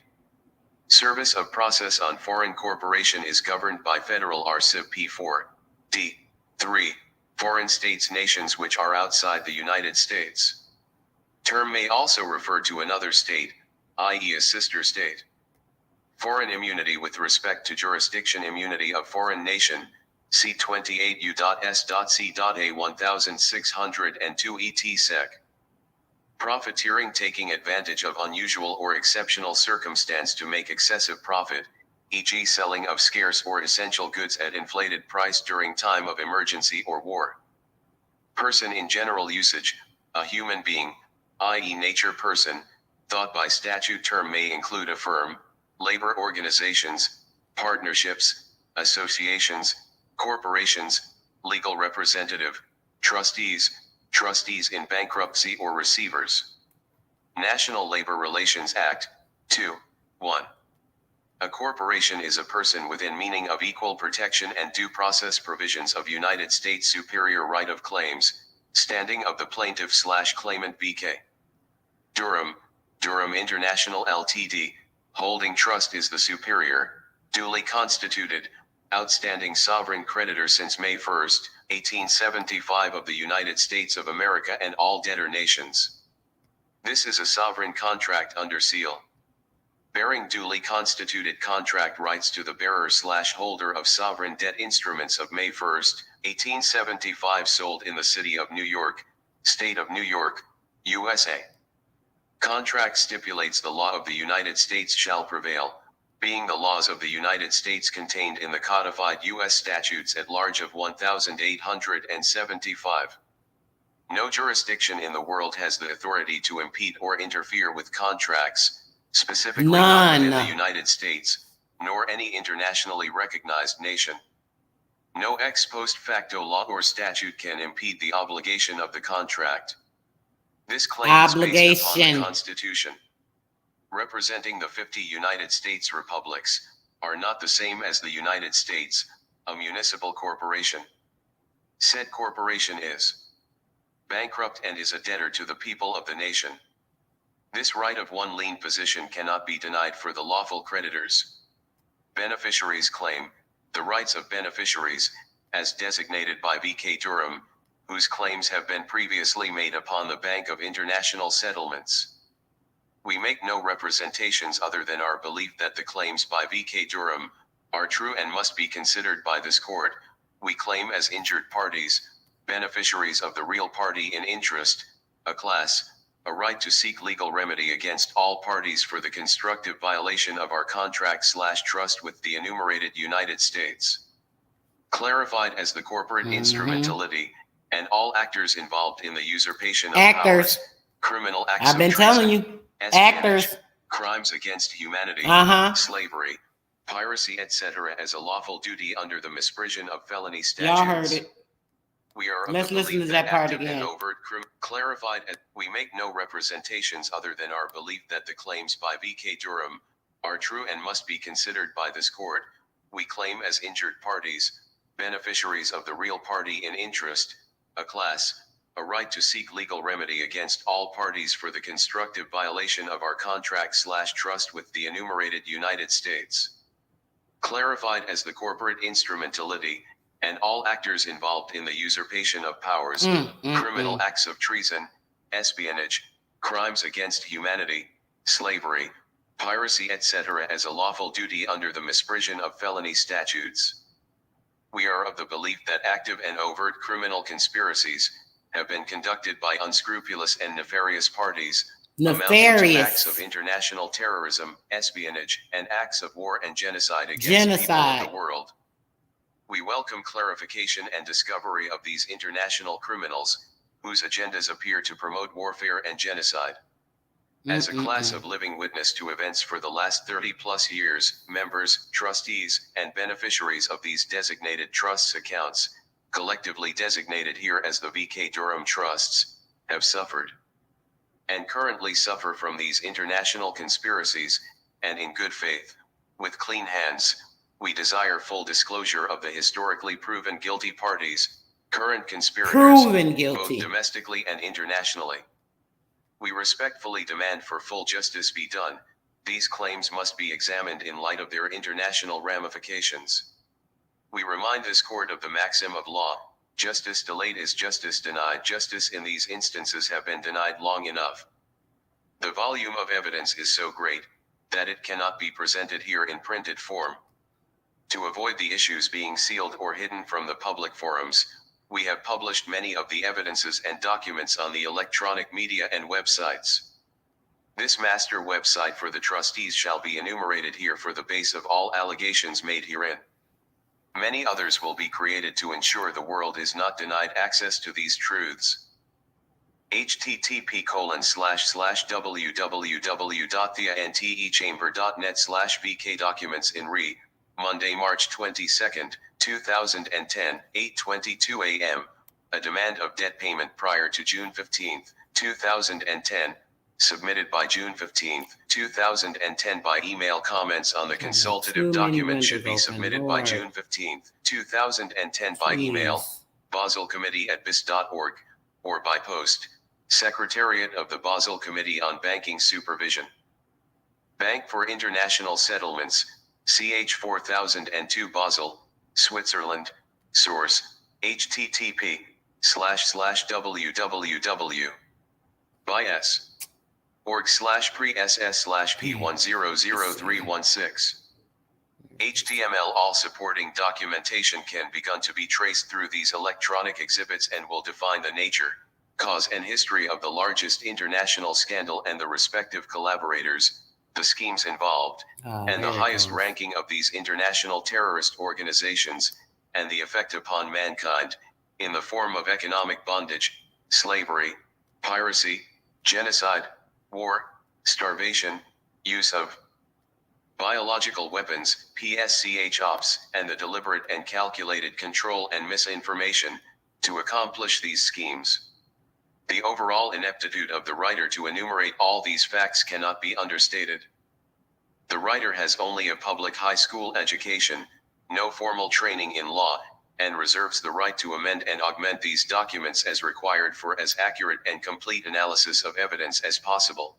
Service of process on foreign corporation is governed by Federal R. Civ P4, D. 3. Foreign states nations which are outside the United States. Term may also refer to another state, i.e. a sister state. Foreign immunity with respect to jurisdiction immunity of foreign nation, see 28 U.S.C.A 1602 ET Sec. Profiteering, taking advantage of unusual or exceptional circumstance to make excessive profit, e.g. selling of scarce or essential goods at inflated price during time of emergency or war. Person in general usage, a human being, i.e. nature person, thought by statute. Term may include a firm, labor organizations, partnerships, associations, corporations, legal representative, trustees in bankruptcy or receivers. National Labor Relations Act, 2. 1. A corporation is a person within meaning of equal protection and due process provisions of United States superior right of claims, standing of the plaintiff/claimant BK. Durham International Ltd., holding trust is the superior, duly constituted, outstanding sovereign creditor since May 1, 1875 of the United States of America and all debtor nations. This is a sovereign contract under seal. Bearing duly constituted contract rights to the bearer/holder of sovereign debt instruments of May 1, 1875 sold in the City of New York, State of New York, USA. Contract stipulates the law of the United States shall prevail, being the laws of the United States contained in the codified U.S. statutes at large of 1875. No jurisdiction in the world has the authority to impede or interfere with contracts, specifically not within the United States, nor any internationally recognized nation. No ex post facto law or statute can impede the obligation of the contract. This claim is based upon the Constitution. Representing the 50 United States republics, are not the same as the United States, a municipal corporation. Said corporation is bankrupt and is a debtor to the people of the nation. This right of one lien position cannot be denied for the lawful creditors. Beneficiaries claim, the rights of beneficiaries, as designated by V.K. Durham, whose claims have been previously made upon the Bank of International Settlements. We make no representations other than our belief that the claims by V.K. Durham are true and must be considered by this court. We claim as injured parties, beneficiaries of the real party in interest, a class, a right to seek legal remedy against all parties for the constructive violation of our contract/trust with the enumerated United States. Clarified as the corporate instrumentality, and all actors involved in the usurpation of powers, criminal acts I've been telling you, actors, crimes against humanity, slavery, piracy, etc. as a lawful duty under the misprision of felony statutes. Y'all heard it. We are Let's listen to that part again. Clarified at, we make no representations other than our belief that the claims by V.K. Durham are true and must be considered by this court. We claim as injured parties, beneficiaries of the real party in interest, a class, a right to seek legal remedy against all parties for the constructive violation of our contract/trust with the enumerated United States. Clarified as the corporate instrumentality, and all actors involved in the usurpation of powers, criminal acts of treason, espionage, crimes against humanity, slavery, piracy, etc. as a lawful duty under the misprision of felony statutes. We are of the belief that active and overt criminal conspiracies have been conducted by unscrupulous and nefarious parties, amounting to acts of international terrorism, espionage, and acts of war and genocide against people of the world. We welcome clarification and discovery of these international criminals, whose agendas appear to promote warfare and genocide. As a class of living witness to events for the last 30+ years, members, trustees, and beneficiaries of these designated trusts accounts, collectively designated here as the VK Durham Trusts, have suffered and currently suffer from these international conspiracies, and in good faith, with clean hands, we desire full disclosure of the historically proven guilty parties, current conspirators, both domestically and internationally. We respectfully demand for full justice be done. These claims must be examined in light of their international ramifications. We remind this court of the maxim of law: justice delayed is justice denied. Justice in these instances have been denied long enough. The volume of evidence is so great that it cannot be presented here in printed form. To avoid the issues being sealed or hidden from the public forums, we have published many of the evidences and documents on the electronic media and websites. This master website for the trustees shall be enumerated here for the base of all allegations made herein. Many others will be created to ensure the world is not denied access to these truths. http://www.theantechamber.net/vk documents in re. Monday, March 22, 2010, 8:22 a.m. A demand of debt payment prior to June 15, 2010, submitted by June 15, 2010 by email. Comments on the consultative document should be submitted by June 15, 2010 by email, baselcommittee@bis.org, or by post, Secretariat of the Basel Committee on Banking Supervision. Bank for International Settlements, CH 4002 Basel, Switzerland. Source, http://www.bis.org/pre-ss/p100316. HTML. All supporting documentation can begun to be traced through these electronic exhibits and will define the nature, cause and history of the largest international scandal and the respective collaborators, the schemes involved, and the highest ranking of these international terrorist organizations, and the effect upon mankind, in the form of economic bondage, slavery, piracy, genocide, war, starvation, use of biological weapons, PSCH ops, and the deliberate and calculated control and misinformation, to accomplish these schemes. The overall ineptitude of the writer to enumerate all these facts cannot be understated. The writer has only a public high school education, no formal training in law, and reserves the right to amend and augment these documents as required for as accurate and complete analysis of evidence as possible.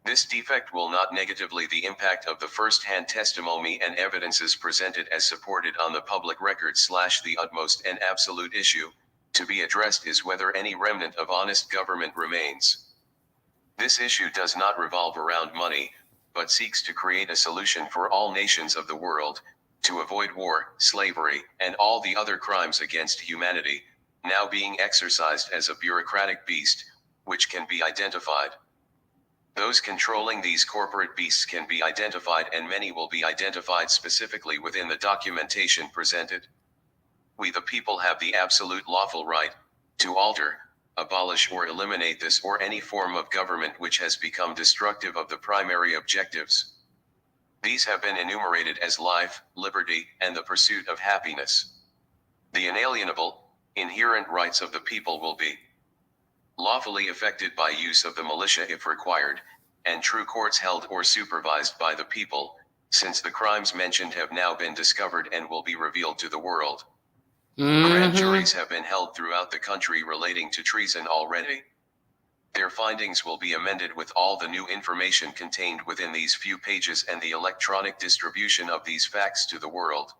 This defect will not negatively the impact of the first-hand testimony and evidences presented as supported on the public record. The utmost and absolute issue to be addressed is whether any remnant of honest government remains. This issue does not revolve around money, but seeks to create a solution for all nations of the world, to avoid war, slavery, and all the other crimes against humanity, now being exercised as a bureaucratic beast, which can be identified. Those controlling these corporate beasts can be identified, and many will be identified specifically within the documentation presented. We the people have the absolute lawful right to alter, abolish or eliminate this or any form of government which has become destructive of the primary objectives. These have been enumerated as life, liberty, and the pursuit of happiness. The inalienable, inherent rights of the people will be lawfully affected by use of the militia if required, and true courts held or supervised by the people, since the crimes mentioned have now been discovered and will be revealed to the world. Grand juries have been held throughout the country relating to treason already. Their findings will be amended with all the new information contained within these few pages and the electronic distribution of these facts to the world.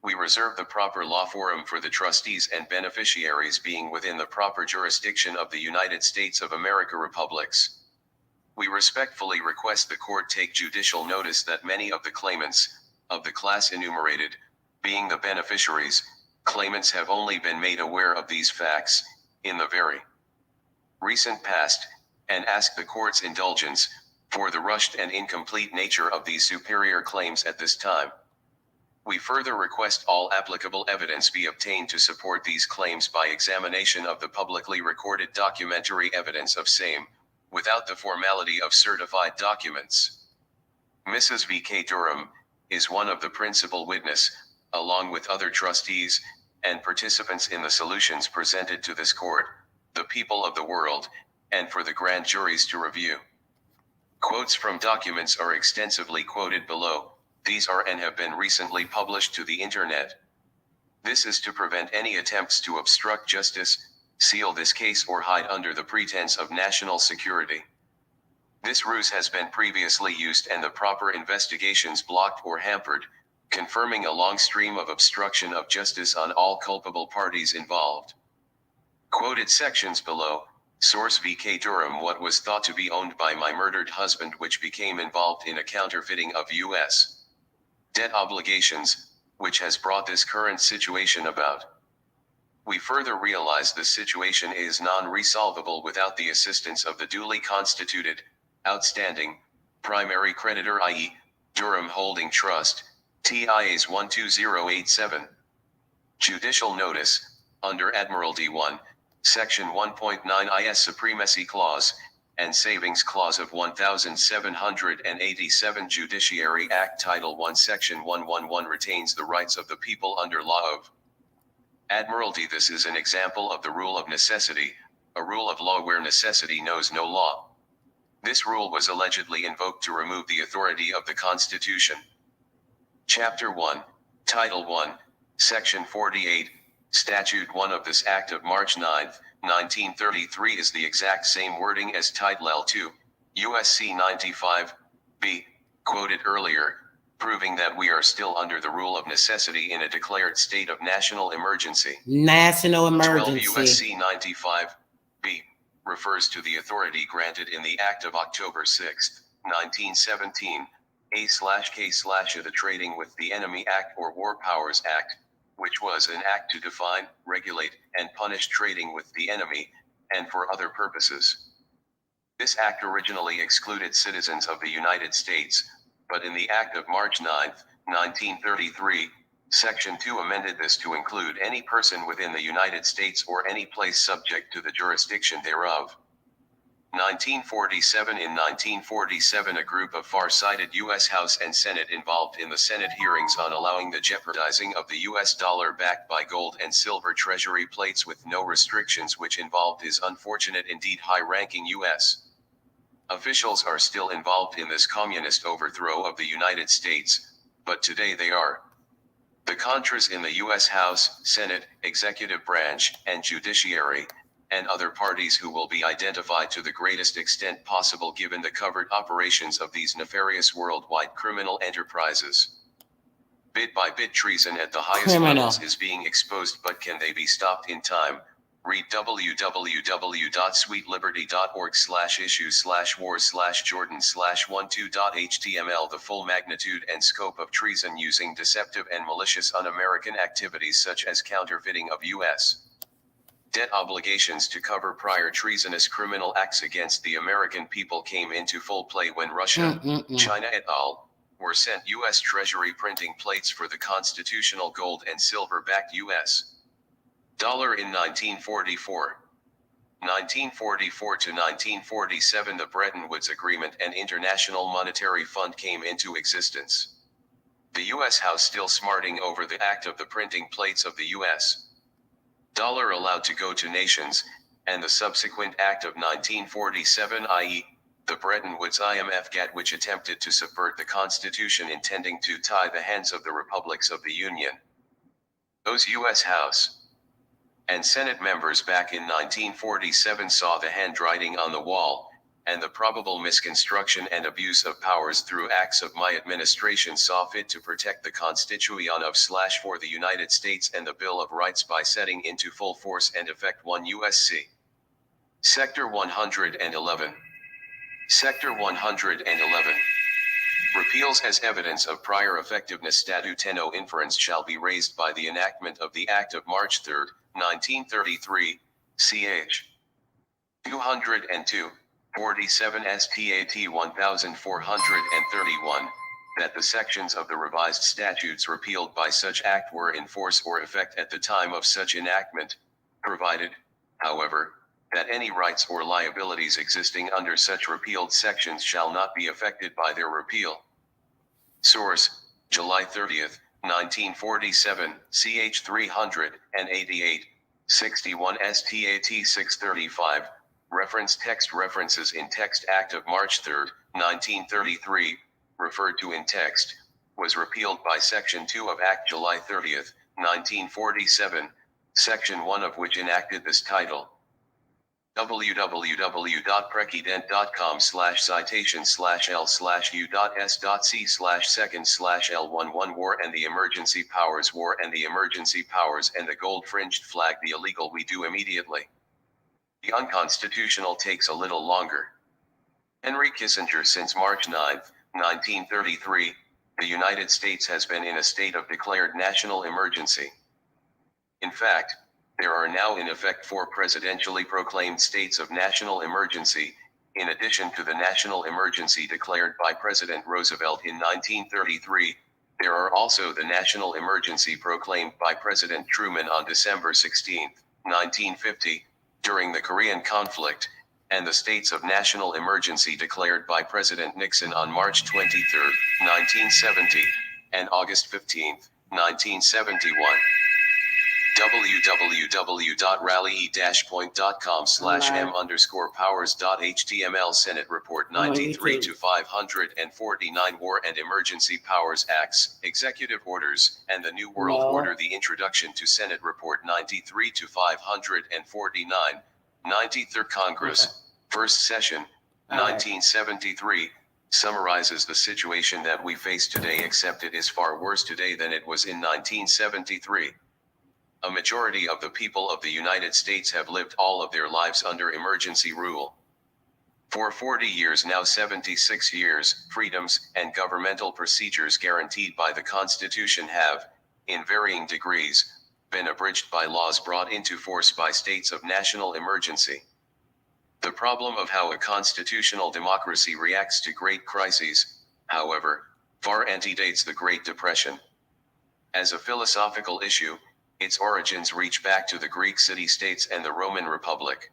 We reserve the proper law forum for the trustees and beneficiaries being within the proper jurisdiction of the United States of America republics. We respectfully request the court take judicial notice that many of the claimants, of the class enumerated, being the beneficiaries, claimants have only been made aware of these facts, in the very recent past, and ask the court's indulgence, for the rushed and incomplete nature of these superior claims at this time. We further request all applicable evidence be obtained to support these claims by examination of the publicly recorded documentary evidence of same, without the formality of certified documents. Mrs. V.K. Durham is one of the principal witness, along with other trustees and participants in the solutions presented to this court, the people of the world, and for the grand juries to review. Quotes from documents are extensively quoted below. These are and have been recently published to the internet. This is to prevent any attempts to obstruct justice, seal this case, or hide under the pretense of national security. This ruse has been previously used and the proper investigations blocked or hampered, confirming a long stream of obstruction of justice on all culpable parties involved. Quoted sections below. Source: V.K. Durham. What was thought to be owned by my murdered husband, which became involved in a counterfeiting of U.S. debt obligations, which has brought this current situation about. We further realize the situation is non-resolvable without the assistance of the duly constituted, outstanding, primary creditor, i.e., Durham Holding Trust, TIAs 12087. Judicial notice, under Admiralty 1, Section 1.9 IS Supremacy Clause, and Savings Clause of 1787 Judiciary Act Title 1 Section 111 retains the rights of the people under law of Admiralty. This is an example of the rule of necessity, a rule of law where necessity knows no law. This rule was allegedly invoked to remove the authority of the Constitution. Chapter 1, Title 1, Section 48, Statute 1 of this Act of March 9, 1933 is the exact same wording as Title L2, USC 95b, quoted earlier, proving that we are still under the rule of necessity in a declared state of national emergency. National 12 emergency. USC 95b refers to the authority granted in the Act of October 6, 1917, A/K/A the Trading with the Enemy Act or War Powers Act, which was an act to define, regulate, and punish trading with the enemy, and for other purposes. This act originally excluded citizens of the United States, but in the Act of March 9, 1933, Section 2 amended this to include any person within the United States or any place subject to the jurisdiction thereof. 1947. In 1947, a group of far-sighted U.S. House and Senate involved in the Senate hearings on allowing the jeopardizing of the U.S. dollar backed by gold and silver treasury plates with no restrictions, which involved his unfortunate, indeed high-ranking U.S. officials are still involved in this communist overthrow of the United States, but today they are the Contras in the U.S. House, Senate, executive branch, and judiciary, and other parties who will be identified to the greatest extent possible given the covert operations of these nefarious worldwide criminal enterprises. Bit by bit, treason at the highest levels is being exposed, but can they be stopped in time? Read www.sweetliberty.org/issues/wars/jordan/12.html. The full magnitude and scope of treason using deceptive and malicious un-American activities such as counterfeiting of U.S. debt obligations to cover prior treasonous criminal acts against the American people came into full play when Russia, China et al. Were sent U.S. Treasury printing plates for the constitutional gold and silver-backed U.S. dollar in 1944. 1944 to 1947, the Bretton Woods Agreement and International Monetary Fund came into existence. The U.S. House still smarting over the act of the printing plates of the U.S. dollar allowed to go to nations, and the subsequent act of 1947, i.e., the Bretton Woods IMF GATT, which attempted to subvert the Constitution, intending to tie the hands of the republics of the Union. Those U.S. House and Senate members back in 1947 saw the handwriting on the wall, and the probable misconstruction and abuse of powers through acts of my administration saw fit to protect the Constitution of/for the United States and the Bill of Rights by setting into full force and effect 1 U.S.C. Sector 111. Sector 111. Repeals as evidence of prior effectiveness. Statute 10 inference shall be raised by the enactment of the Act of March 3, 1933, ch. 202, 47 Stat 1431, that the sections of the revised statutes repealed by such act were in force or effect at the time of such enactment, provided, however, that any rights or liabilities existing under such repealed sections shall not be affected by their repeal. Source: July 30, 1947, ch. 388, 61 Stat 635. Reference text. References in text. Act of March 3, 1933, referred to in text, was repealed by Section 2 of Act July 30, 1947, Section 1 of which enacted this title. www.precedent.com/citation/L/U.S.C/2.S.C/second/L11 War and the Emergency Powers. War and the Emergency Powers and the gold-fringed flag. The illegal we do immediately. The unconstitutional takes a little longer. Henry Kissinger. Since March 9, 1933, the United States has been in a state of declared national emergency. In fact, there are now in effect 4 presidentially proclaimed states of national emergency, in addition to the national emergency declared by President Roosevelt in 1933. There are also the national emergency proclaimed by President Truman on December 16, 1950, during the Korean conflict, and the states of national emergency declared by President Nixon on March 23, 1970, and August 15, 1971. www.rally-point.com/m_powers.html Senate Report 93-549 War and Emergency Powers Acts, Executive Orders, and the New World Order. The Introduction to Senate Report 93-549, 93rd Congress, First Session, 1973, summarizes the situation that we face today, except it is far worse today than it was in 1973. A majority of the people of the United States have lived all of their lives under emergency rule. For 40 years now, 76 years, freedoms and governmental procedures guaranteed by the Constitution have, in varying degrees, been abridged by laws brought into force by states of national emergency. The problem of how a constitutional democracy reacts to great crises, however, far antedates the Great Depression. As a philosophical issue, its origins reach back to the Greek city-states and the Roman Republic.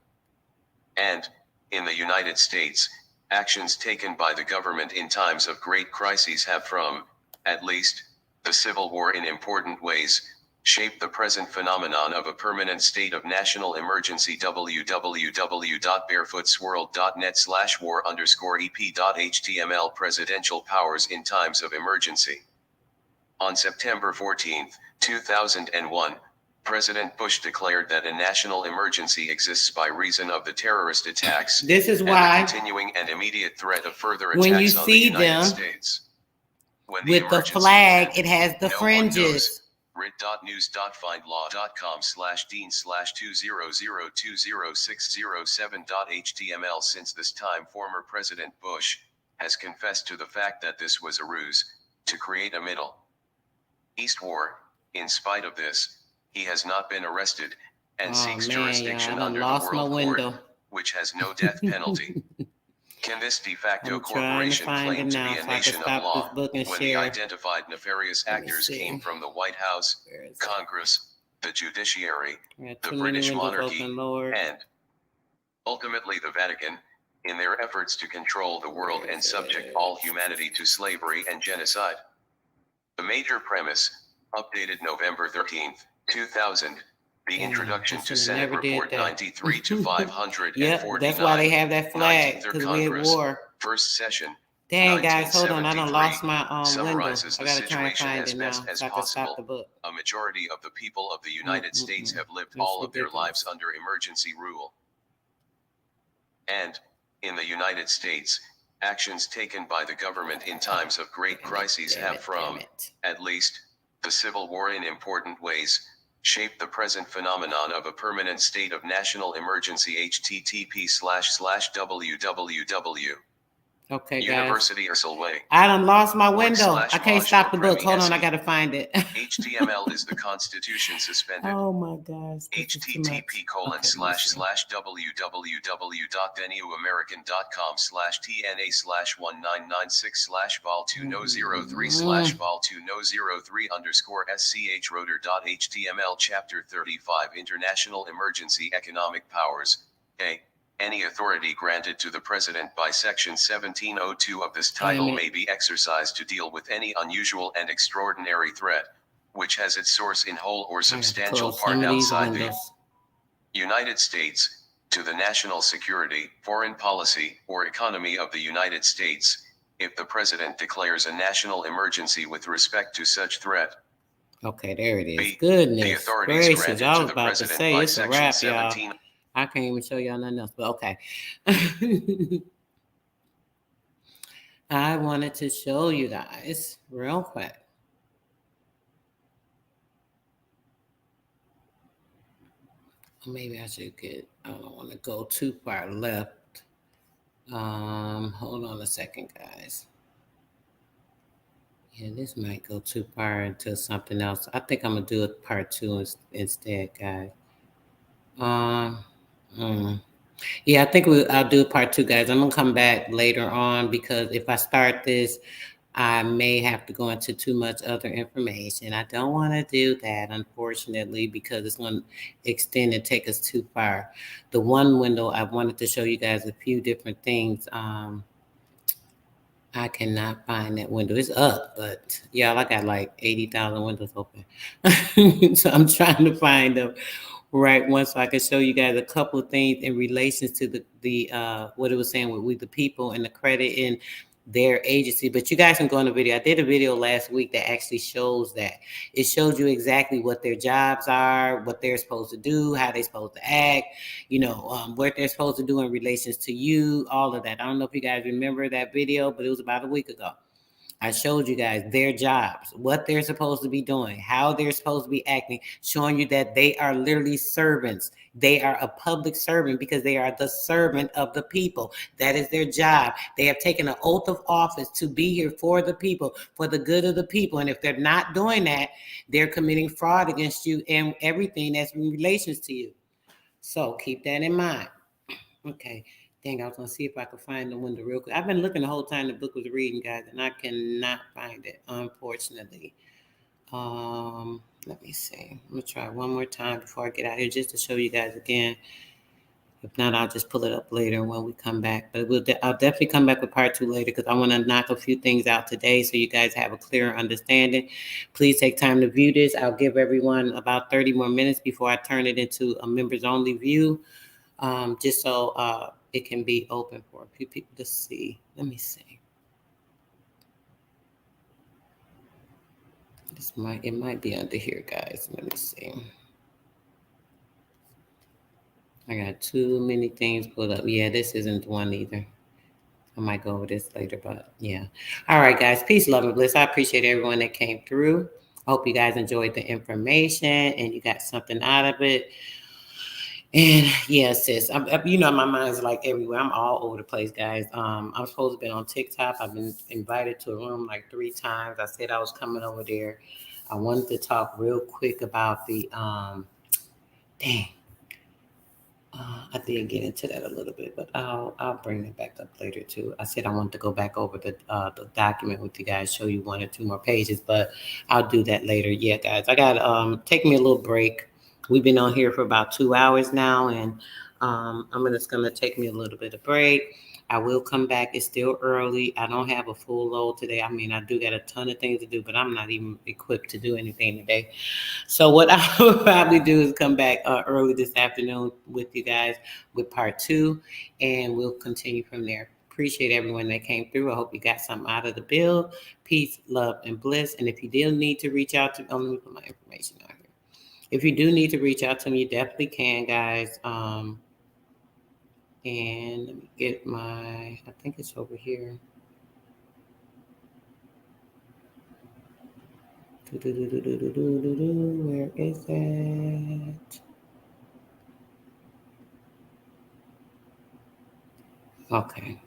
And, in the United States, actions taken by the government in times of great crises have from, at least, the Civil War in important ways, shaped the present phenomenon of a permanent state of national emergency. www.barefootswirl.net/war_ep.html Presidential powers in times of emergency. On September 14, 2001, President Bush declared that a national emergency exists by reason of the terrorist attacks. This is and why the continuing and immediate threat of further attacks when you on see the United them States. When with the flag, it has the fringes. Rit.news.findlaw.com/dean/200206007.html Since this time, former President Bush has confessed to the fact that this was a ruse to create a Middle East war. In spite of this, he has not been arrested and seeks jurisdiction under the World Court, which has no death penalty. Can this de facto corporation claim to be a nation of law when the identified nefarious actors came from the White House, Congress, the judiciary, the British monarchy, and ultimately the Vatican, in their efforts to control the world and subject all humanity to slavery and genocide? The major premise, updated November 13, 2000, the introduction to Senate Report 93-549. Yep, that's why they have that flag, because we at war. First Session. Dang, guys, hold on, I done lost my window. Summarizes I the gotta try and situation find as it now, best as so I can stop the possible. book. A majority of the people of the United States have lived That's all of their ridiculous. lives under emergency rule. And, In the United States, actions taken by the government in times of great crises have from, at least, the Civil War in important ways, shaped the present phenomenon of a permanent state of national emergency. http://www. Okay, guys. University Way. I done lost my Org window. slash I can't Maj stop the no book. Hold on, I Premi gotta find it. HTML is the Constitution suspended. Oh my gosh. This is too much. /www.new-american.com/TNA/19966/vol2no03//vol2no03_Chapter 35 International Emergency Economic Powers. Any authority granted to the President by Section 1702 of this title may be exercised to deal with any unusual and extraordinary threat, which has its source in whole or substantial part outside the United States, to the national security, foreign policy, or economy of the United States, if the President declares a national emergency with respect to such threat. Okay, there it is. B. Goodness The authorities gracious. granted I to was the about to President say by it's a Section wrap, 17. y'all. I can't even show y'all nothing else, but okay. I wanted to show you guys real quick. Maybe I should get, I don't want to go too far left. Hold on a second, guys. Yeah, this might go too far into something else. I think I'm gonna do a part 2 instead, guys. Yeah, I think I'll do part 2, guys. I'm gonna come back later on because if I start this, I may have to go into too much other information. I don't want to do that, unfortunately, because it's going to extend and take us too far. The one window I wanted to show you guys a few different things. I cannot find that window. It's up, but y'all, I got like 80,000 windows open. So I'm trying to find them right one so I can show you guys a couple of things in relation to the what it was saying with We the People and the credit in their agency. But you guys can go in the video. I did a video last week that actually shows that. It shows you exactly what their jobs are, what they're supposed to do, how they're supposed to act, what they're supposed to do in relations to you, all of that. I don't know if you guys remember that video, but it was about a week ago. I showed you guys their jobs, what they're supposed to be doing, how they're supposed to be acting, showing you that they are literally servants. They are a public servant because they are the servant of the people. That is their job. They have taken an oath of office to be here for the people, for the good of the people. And if they're not doing that, they're committing fraud against you and everything that's in relations to you. So keep that in mind. Okay. Dang, I was gonna see if I could find the window real quick. I've been looking the whole time the book was reading, guys, and I cannot find it, unfortunately. Let me see. I'm gonna try one more time before I get out here just to show you guys again. If not, I'll just pull it up later when we come back. But I'll definitely come back with part 2 later because I want to knock a few things out today so you guys have a clearer understanding. Please take time to view this. I'll give everyone about 30 more minutes before I turn it into a members only view. Just so it can be open for a few people to see. Let me see. It might be under here, guys. Let me see. I got too many things pulled up. Yeah, this isn't the one either. I might go over this later, but yeah. All right, guys. Peace, love, and bliss. I appreciate everyone that came through. I hope you guys enjoyed the information and you got something out of it. And yeah, sis, my mind's like everywhere. I'm all over the place, guys. I'm supposed to be on TikTok. I've been invited to a room like 3 times. I said I was coming over there. I wanted to talk real quick about the, I did get into that a little bit, but I'll bring that back up later too. I said I wanted to go back over the document with you guys, show you 1 or 2 more pages, but I'll do that later. Yeah, guys, I got take me a little break. We've been on here for about 2 hours now, and it's gonna take me a little bit of break. I will come back. It's still early. I don't have a full load today. I mean, I do got a ton of things to do, but I'm not even equipped to do anything today. So what I will probably do is come back early this afternoon with you guys with part 2, and we'll continue from there. Appreciate everyone that came through. I hope you got something out of the bill. Peace, love, and bliss. And if you do need to reach out to me, let me put my information on here. If you do need to reach out to me, you definitely can, guys. And let me get I think it's over here. Where is it? Okay.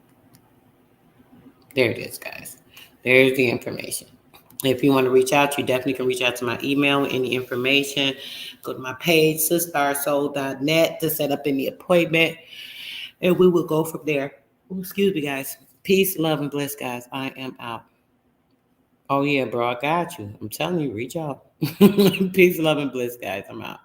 There it is, guys. There's the information. If you want to reach out, you definitely can reach out to my email with any information. Go to my page, sistarssoul.net, to set up any appointment, and we will go from there. Ooh, excuse me, guys. Peace, love, and bliss, guys. I am out. Oh, yeah, bro, I got you. I'm telling you, reach out. Peace, love, and bliss, guys. I'm out.